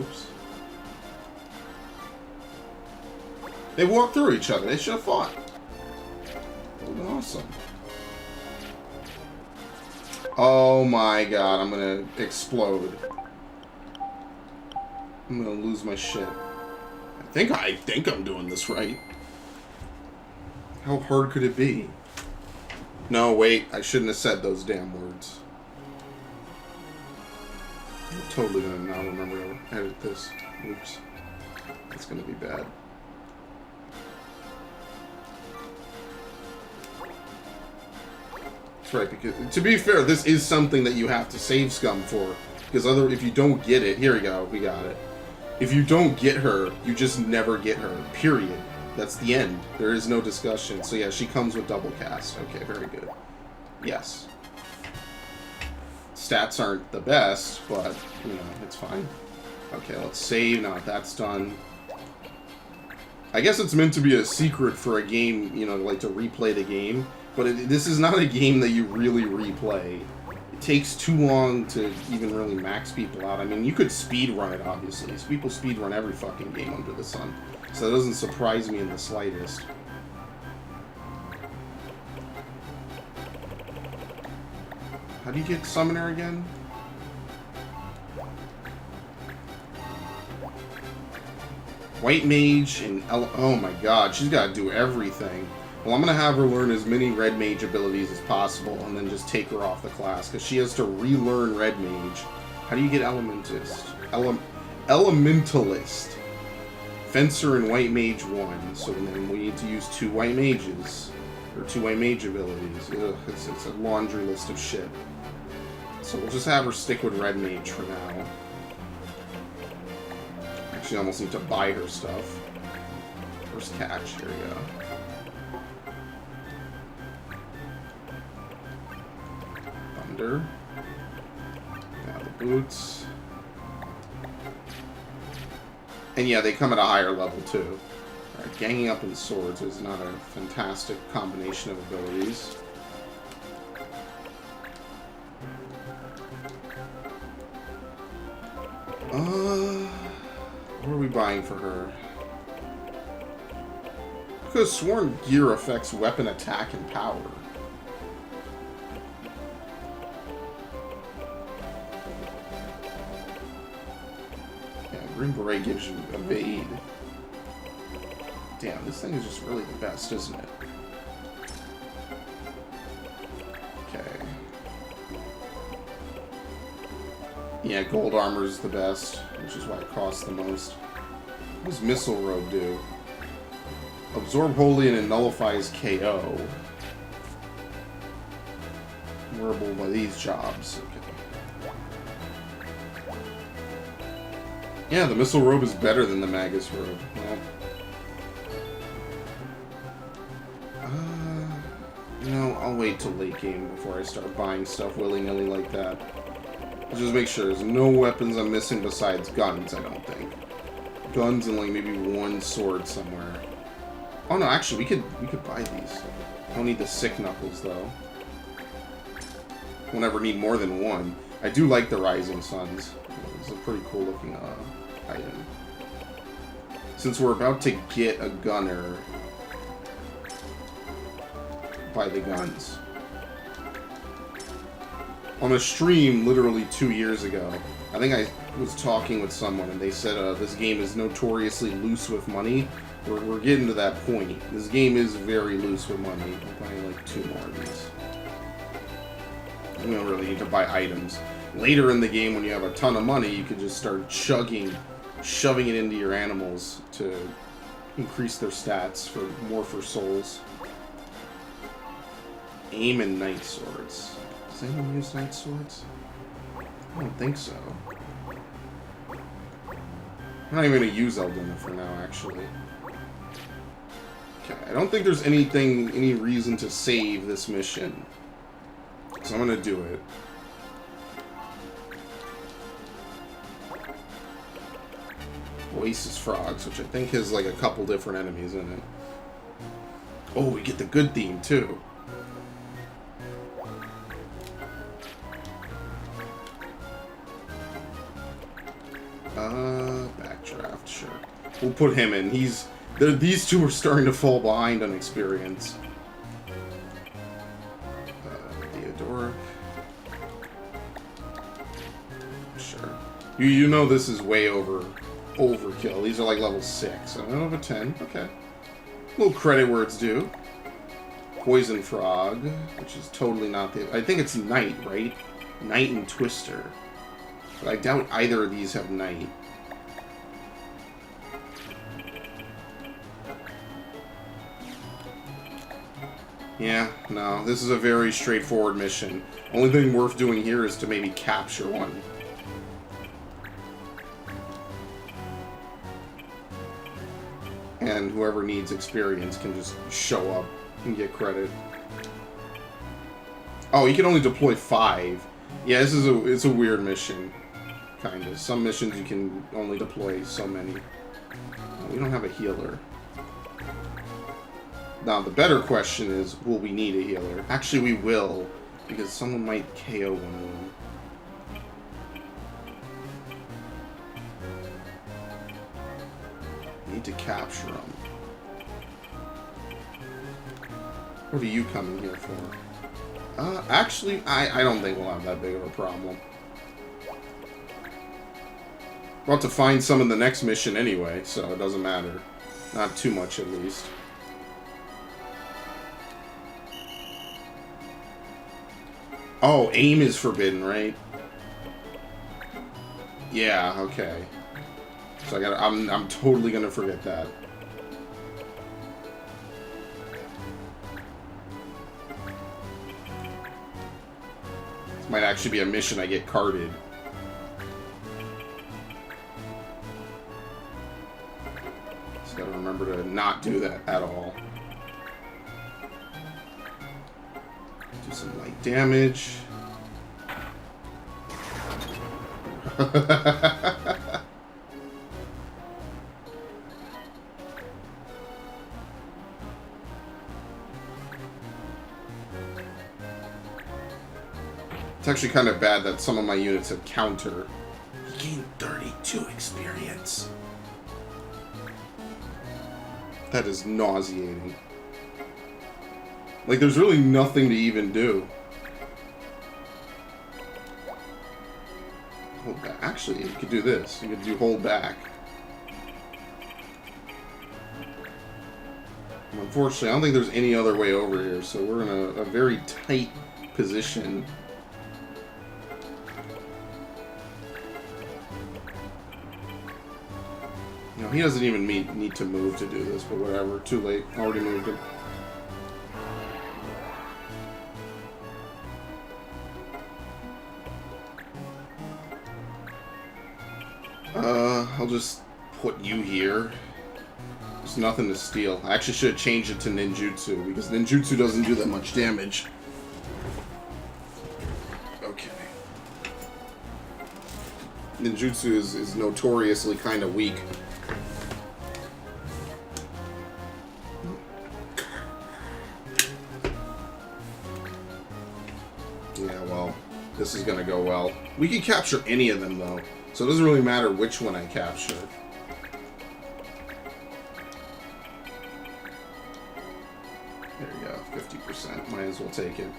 Oops. They walked through each other. They should have fought. That would have been awesome. Oh my god, I'm gonna explode. I'm gonna lose my shit. I think I'm doing this right. How hard could it be? No, wait, I shouldn't have said those damn words. I'm totally gonna not remember to edit this. Oops. It's gonna be bad. That's right, because to be fair, this is something that you have to save Scum for. Because if you don't get it, here we go, we got it. If you don't get her, you just never get her, period. That's the end. There is no discussion. So yeah, she comes with double cast. Okay, very good. Yes. Stats aren't the best, but, you know, it's fine. Okay, let's save. Now that's done. I guess it's meant to be a secret for a game, you know, like to replay the game. But this is not a game that you really replay. It takes too long to even really max people out. I mean, you could speed run it, obviously. People speed run every fucking game under the sun. So that doesn't surprise me in the slightest. How do you get Summoner again? White Mage and oh my god, she's got to do everything. Well, I'm going to have her learn as many Red Mage abilities as possible and then just take her off the class, because she has to relearn Red Mage. How do you get Elementist? Elementalist. Fencer and White Mage 1, so then we need to use 2 White Mages. Or 2 White Mage abilities. Ugh, it's a laundry list of shit. So we'll just have her stick with Red Mage for now. Actually, I almost need to buy her stuff. First catch, here we go. Thunder. Now the boots. And yeah, they come at a higher level too. Alright, ganging up in swords is not a fantastic combination of abilities. What are we buying for her? I could have sworn gear affects weapon attack and power. Yeah, Green Beret gives you evade. Damn, this thing is just really the best, isn't it? Okay. Yeah, gold armor is the best, which is why it costs the most. What does Missile Robe do? Absorb wholly and it nullifies KO. Wearable by these jobs. Okay. Yeah, the Missile Robe is better than the Magus Robe. Well, you know, I'll wait till late game before I start buying stuff willy-nilly like that. I'll just make sure there's no weapons I'm missing besides guns, I don't think. Guns and like maybe one sword somewhere. Oh no, actually we could buy these. I don't need the sick knuckles though. We'll never need more than one. I do like the Rising Suns. It's a pretty cool looking item. Since we're about to get a gunner, buy the guns. On a stream literally 2 years ago, I think I was talking with someone and they said this game is notoriously loose with money. We're getting to that point. This game is very loose with money. I'll buy like 2 more of these. We don't really need to buy items. Later in the game, when you have a ton of money, you can just start shoving it into your animals to increase their stats for souls. Aim and Night Swords. Does anyone use Night Swords? I don't think so. I'm not even going to use Eldina for now, actually. Okay, I don't think there's any reason to save this mission. So I'm going to do it. Oasis Frogs, which I think has like a couple different enemies in it. Oh, we get the good theme, too. Backdraft, sure. We'll put him in. These two are starting to fall behind on experience. Theodoric. Sure. You know this is way overkill. These are like level 6. I don't have a 10. Okay. A little credit where it's due. Poison Frog, which is totally not the... I think it's Knight, right? Knight and Twister. But I doubt either of these have Knight. Yeah, no, this is a very straightforward mission. Only thing worth doing here is to maybe capture one. And then whoever needs experience can just show up and get credit. Oh, you can only deploy 5. Yeah, it's a weird mission. Kind of. Some missions you can only deploy so many. Oh, we don't have a healer. Now, the better question is, will we need a healer? Actually, we will, because someone might KO one of them. Need to capture them. What are you coming here for? Actually, I don't think we'll have that big of a problem. We'll have to find some in the next mission anyway, so it doesn't matter. Not too much, at least. Oh, aim is forbidden, right? Yeah, okay. So I'm totally gonna forget that. This might actually be a mission I get carded. Just gotta remember to not do that at all. Do some light damage. It's actually kind of bad that some of my units have counter. You gain 32 experience. That is nauseating. Like, there's really nothing to even do. Hold back. Actually, you could do this. You could do hold back. Unfortunately, I don't think there's any other way over here, so we're in a very tight position. You know, he doesn't even need to move to do this, but whatever. Too late. Already moved him. I'll just put you here. There's nothing to steal. I actually should have changed it to ninjutsu, because ninjutsu doesn't do that much damage. Okay. Ninjutsu is notoriously kind of weak. Yeah, well, this is gonna go well. We can capture any of them, though, so it doesn't really matter which one I capture. There you go, 50%. Might as well take it.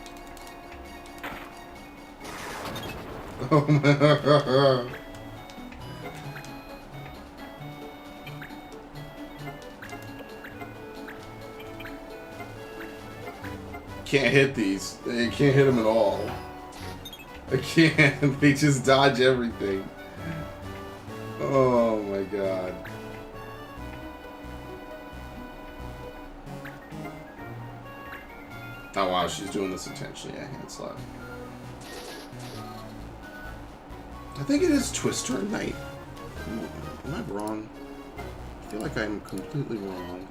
Oh my... Can't hit these. I can't hit them at all. I can't. They just dodge everything. Oh my god. Oh wow, she's doing this intentionally. Yeah, hand slap. I think it is Twister and Knight. Am I wrong? I feel like I'm completely wrong.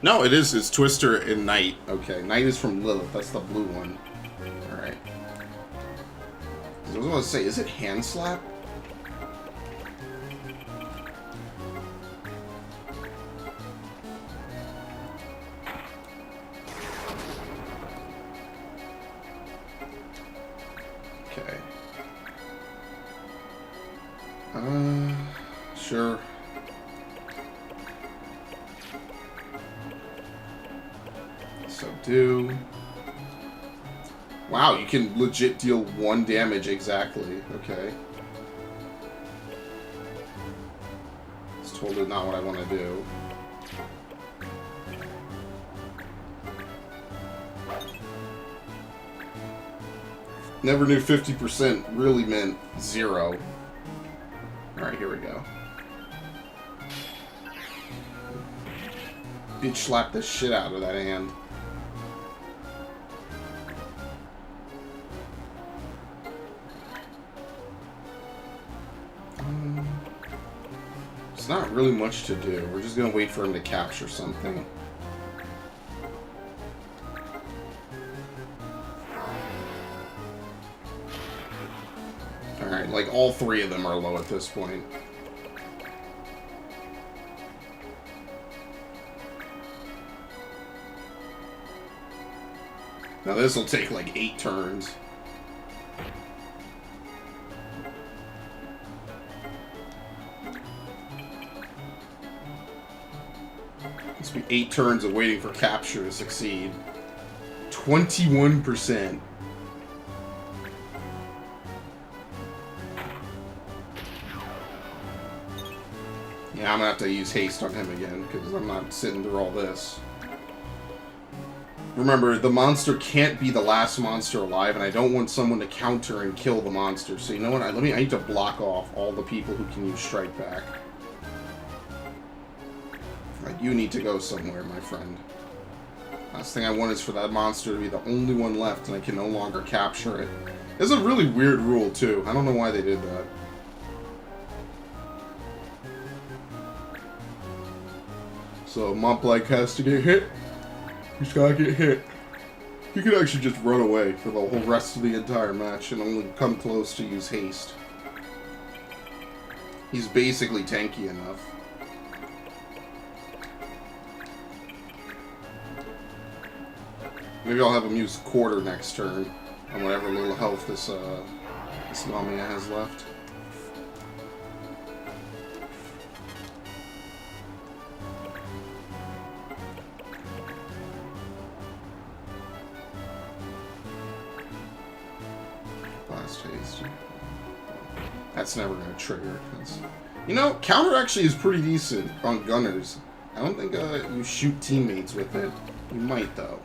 No, it is. It's Twister and Knight. Okay, Knight is from Lilith. That's the blue one. Alright. I was going to say, is it hand slap? Okay. Sure. Do. Wow, you can legit deal 1 damage exactly. Okay. It's totally not what I want to do. Never knew 50% really meant 0. Alright, here we go. Bitch slapped the shit out of that hand. There's not really much to do. We're just gonna wait for him to capture something. Alright, like all three of them are low at this point. Now this will take like 8 turns. This will be 8 turns of waiting for capture to succeed. 21%. Yeah, I'm gonna have to use haste on him again, because I'm not sitting through all this. Remember, the monster can't be the last monster alive, and I don't want someone to counter and kill the monster. So you know what? I need to block off all the people who can use Strike Back. Like, you need to go somewhere, my friend. Last thing I want is for that monster to be the only one left, and I can no longer capture it. It's a really weird rule, too. I don't know why they did that. So, Mop-like has to get hit. He's gotta get hit. He could actually just run away for the whole rest of the entire match and only come close to use haste. He's basically tanky enough. Maybe I'll have him use quarter next turn on whatever little health this Lamia has left. That's never going to trigger. You know, counter actually is pretty decent on gunners. I don't think you shoot teammates with it. You might, though.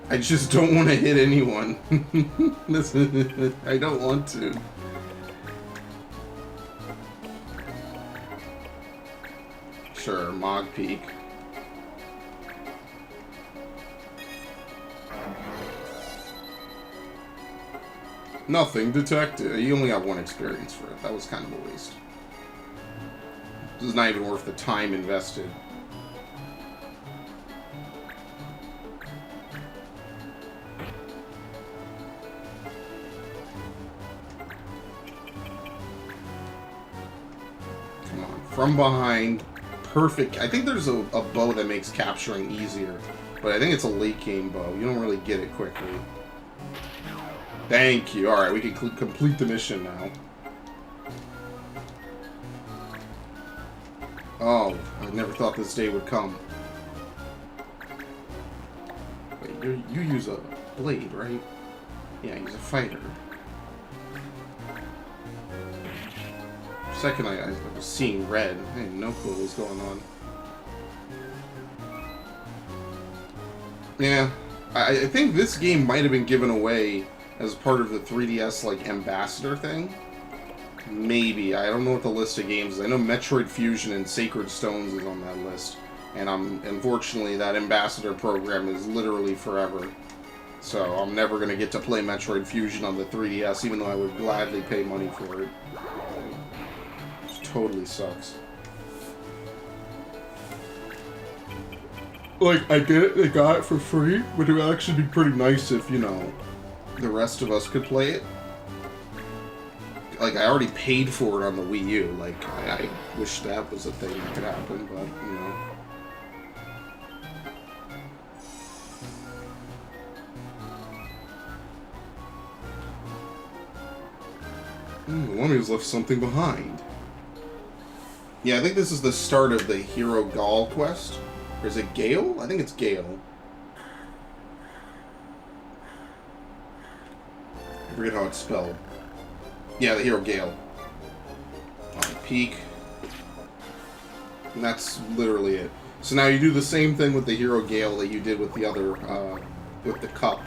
I just don't want to hit anyone. I don't want to. Sure, Mog Peak. Nothing detected. You only got 1 experience for it. That was kind of a waste. This is not even worth the time invested. Come on. From behind. Perfect. I think there's a bow that makes capturing easier, but I think it's a late game bow. You don't really get it quickly. Thank you. Alright, we can complete the mission now. Oh, I never thought this day would come. Wait, you use a blade, right? Yeah, he's a fighter. Second, I was seeing red. I had no clue what was going on. Yeah, I think this game might have been given away as part of the 3DS, like, ambassador thing. Maybe. I don't know what the list of games is. I know Metroid Fusion and Sacred Stones is on that list. And unfortunately, that ambassador program is literally forever. So I'm never going to get to play Metroid Fusion on the 3DS, even though I would gladly pay money for it. Totally sucks. Like, I get it, they got it for free, but it would actually be pretty nice if, you know, the rest of us could play it. Like, I already paid for it on the Wii U. Like, I wish that was a thing that could happen, but, you know. Lumia's left something behind. Yeah, I think this is the start of the Hero Gaul quest. Or is it Gale? I think it's Gale. I forget how it's spelled. Yeah, the Hero Gale. Peak. And that's literally it. So now you do the same thing with the Hero Gale that you did with the other, with the cup.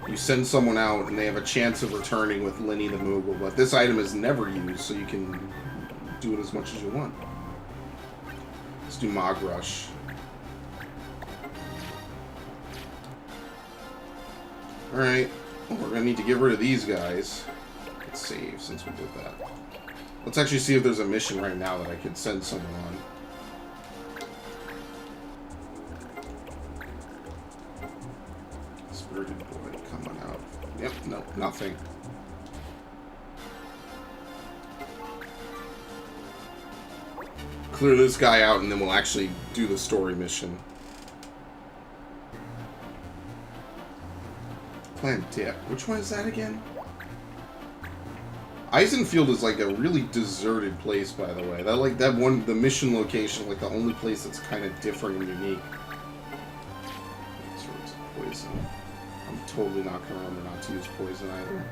You send someone out and they have a chance of returning with Linny the Moogle, but this item is never used, so you can do it as much as you want. Let's do Mog Rush. Alright. Well, we're gonna need to get rid of these guys. Let's save since we did that. Let's actually see if there's a mission right now that I could send someone on. Spirited Boy coming out. Yep, no, nothing. Clear this guy out and then we'll actually do the story mission. Plant Dip. Which one is that again? Eisenfield is like a really deserted place, by the way. That one, the mission location, like the only place that's kind of different and unique. Sorts of poison. I'm totally not gonna remember not to use poison either.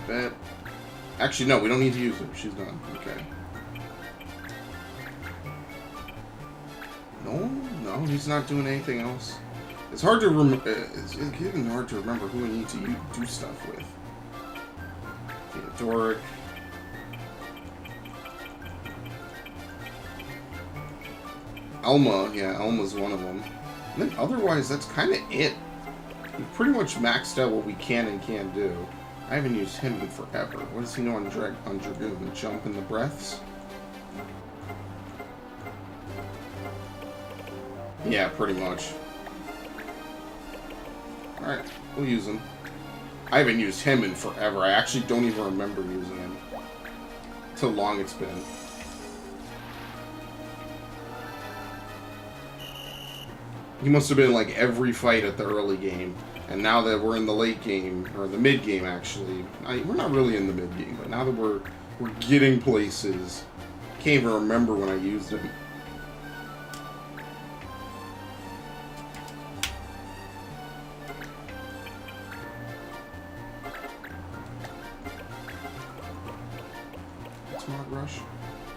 Babette. Actually, no, we don't need to use her. She's done. Okay. No, he's not doing anything else. It's hard to remember. It's even hard to remember who I need to do stuff with. Theodoric. Elma, yeah, Elma's one of them. And then otherwise, that's kind of it. We've pretty much maxed out what we can and can't do. I haven't used him in forever. What does he know on Dragoon? Jump in the breaths? Yeah, pretty much. Alright, we'll use him. I haven't used him in forever. I actually don't even remember using him. That's how long it's been. He must have been like every fight at the early game. And now that we're in the late game, or the mid game actually, we're not really in the mid game, but now that we're getting places, I can't even remember when I used him. What's Mog Rush?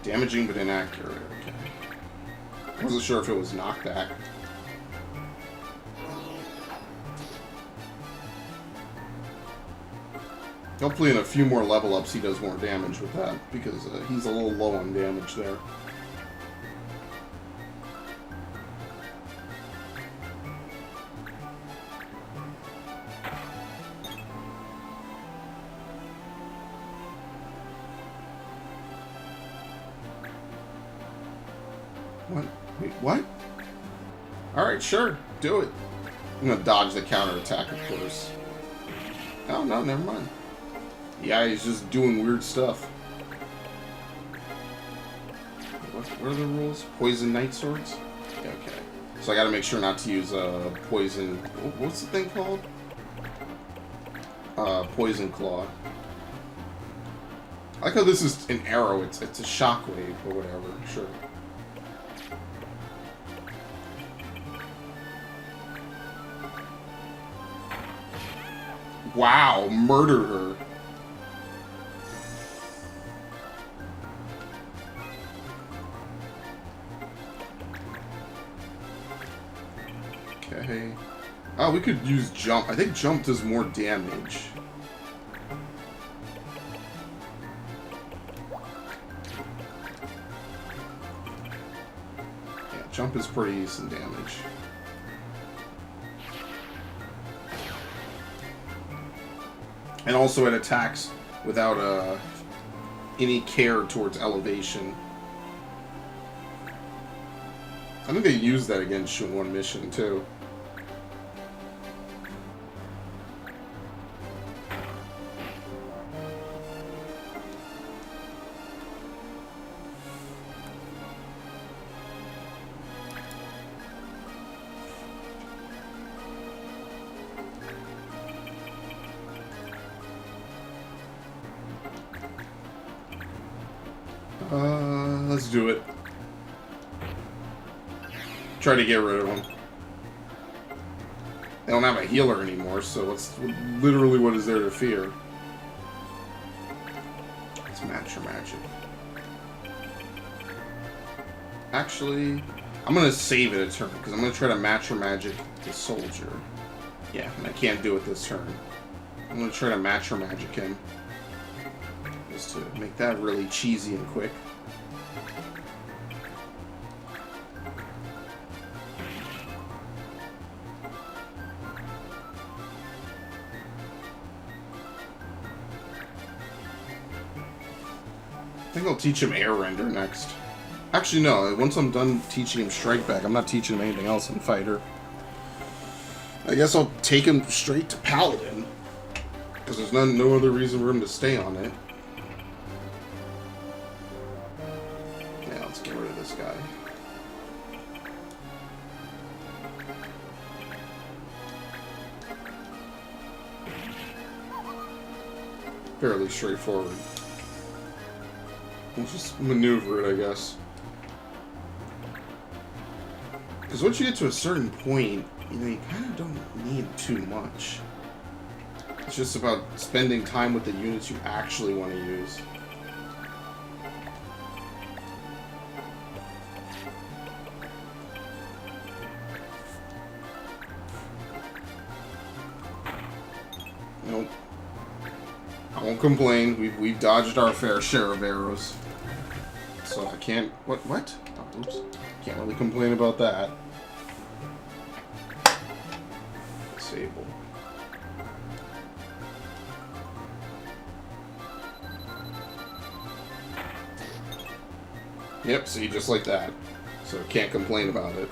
Damaging but inaccurate. Okay. I wasn't sure if it was knockback. Hopefully in a few more level ups he does more damage with that, because he's a little low on damage there. What? Wait, what? Alright, sure. Do it. I'm gonna dodge the counterattack, of course. Oh, no, never mind. Yeah, he's just doing weird stuff. What are the rules? Poison Night Swords? Yeah, okay. So I gotta make sure not to use poison... What's the thing called? Poison Claw. I like how this is an arrow. It's a shockwave or whatever. Sure. Wow, murdered her. Okay. Oh, we could use jump. I think jump does more damage. Yeah, jump is pretty decent damage. And also it attacks without any care towards elevation. I think they used that against you in one mission, too. Let's do it. Try to get rid of them. They don't have a healer anymore, so what's literally what is there to fear? Let's match your magic. Actually, I'm gonna save it a turn because I'm gonna try to match your magic to soldier. Yeah, and I can't do it this turn. I'm gonna try to match your magic him. Just to make that really cheesy and quick. I think I'll teach him air render next. Actually, no. Once I'm done teaching him strike back, I'm not teaching him anything else in fighter. I guess I'll take him straight to paladin, because there's no other reason for him to stay on it. Yeah, let's get rid of this guy. Fairly straightforward. We'll just maneuver it, I guess. Because once you get to a certain point, you know, you kind of don't need too much. It's just about spending time with the units you actually want to use. Nope. I won't complain. We've dodged our fair share of arrows. So I can't... What? Oh, oops. Can't really complain about that. Disable. Yep, see, just like that. So can't complain about it.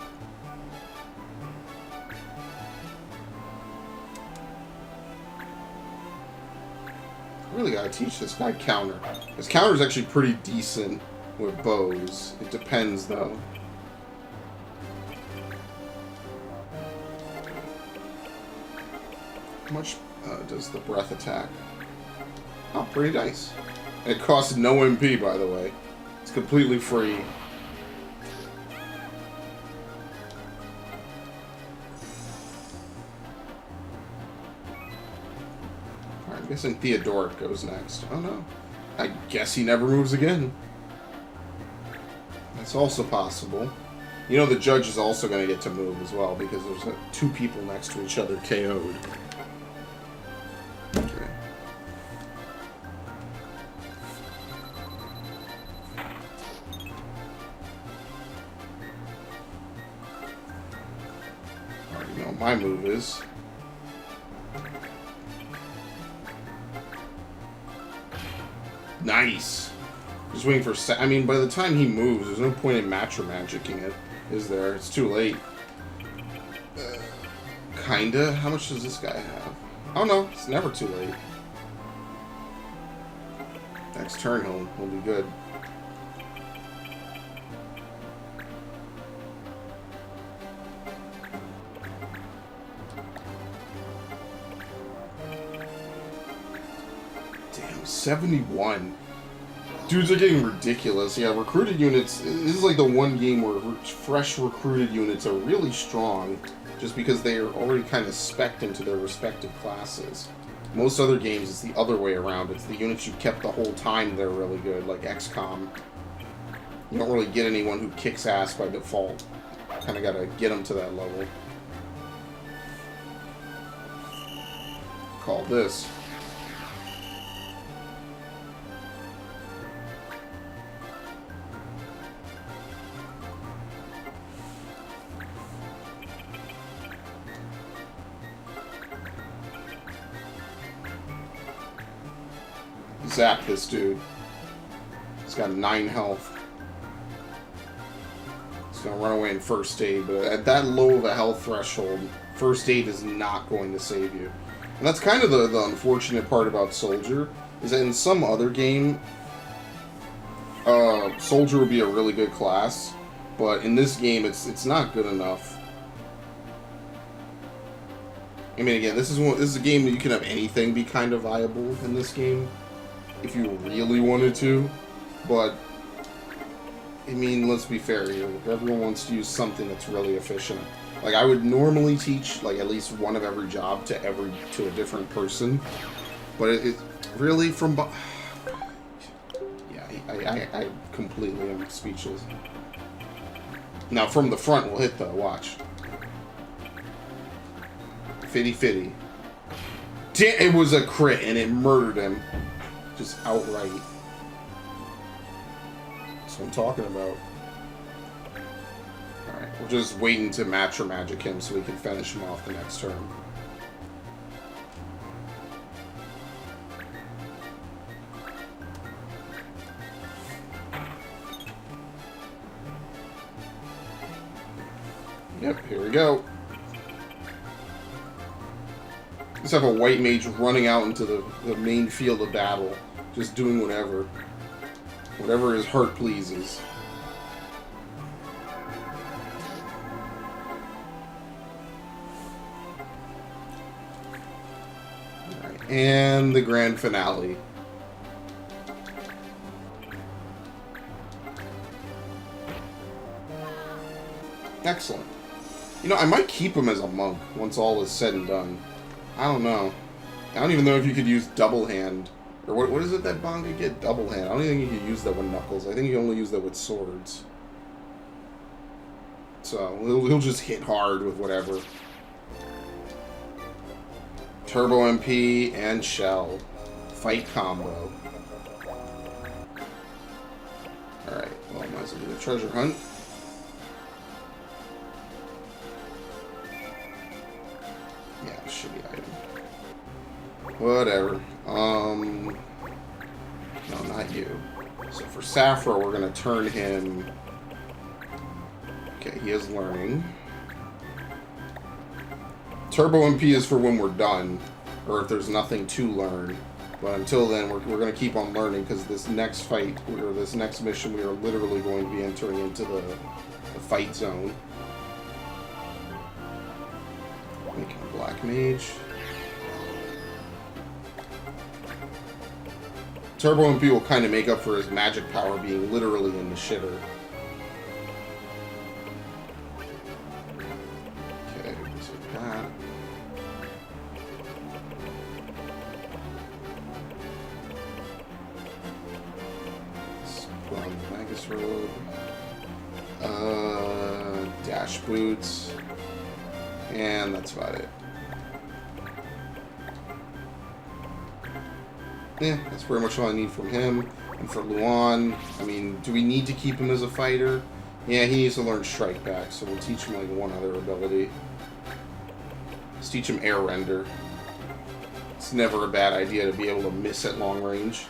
I really gotta teach this guy counter. His counter is actually pretty decent with bows. It depends, though. How much does the breath attack? Oh, pretty nice. It costs no MP, by the way. It's completely free. Alright, I'm guessing Theodoric goes next. Oh no. I guess he never moves again. That's also possible. You know, the judge is also going to get to move as well, because there's two people next to each other KO'd. Okay. I already know what my move is. Nice! Just waiting for... I mean, by the time he moves, there's no point in Magicking it, is there? It's too late. Kinda? How much does this guy have? Oh no, it's never too late. Next turn he'll be good. Damn, 71. Dudes are getting ridiculous. Yeah, recruited units... This is like the one game where fresh recruited units are really strong, just because they are already kind of spec'd into their respective classes. Most other games, it's the other way around. It's the units you kept the whole time that are really good, like XCOM. You don't really get anyone who kicks ass by default. Kind of gotta get them to that level. Call this. Zap this dude. He's got 9 health. He's gonna run away in first aid, but at that low of a health threshold, first aid is not going to save you. And that's kind of the unfortunate part about Soldier, is that in some other game, Soldier would be a really good class, but in this game, it's not good enough. I mean, again, this is a game that you can have anything be kind of viable in this game, if you really wanted to, but I mean, let's be fair here. Everyone wants to use something that's really efficient. Like, I would normally teach like at least one of every job to a different person, but it really from yeah, I completely am speechless. Now from the front we'll hit the watch. Fitty. Damn, it was a crit and it murdered him. Just outright. That's what I'm talking about. Alright, we're just waiting to Master Magic him so we can finish him off the next turn. Yep, here we go. Just have a white mage running out into the main field of battle, just doing whatever. Whatever his heart pleases. Alright, and the grand finale. Excellent. You know, I might keep him as a monk once all is said and done. I don't know. I don't even know if you could use double hand. Or what is it that Bond could get? Double hand. I don't even think you could use that with Knuckles. I think you can only use that with swords. So, he'll just hit hard with whatever. Turbo MP and Shell. Fight combo. Alright, well, I might as well do the treasure hunt. Yeah, shitty item. Whatever. No, not you. So for Sappho, we're gonna turn him... Okay, he is learning. Turbo MP is for when we're done, or if there's nothing to learn. But until then, we're going to keep on learning, because this next fight, or this next mission, we are literally going to be entering into the fight zone. Making a black mage. Turbo MP will kind of make up for his magic power being literally in the shitter. Okay, so that. Let's put on the Magus Robe. Dash Boots. And that's about it. Yeah, that's pretty much all I need from him. And for Luan, I mean, do we need to keep him as a fighter? Yeah, he needs to learn Strike Back, so we'll teach him like one other ability. Let's teach him Air Render. It's never a bad idea to be able to miss at long range.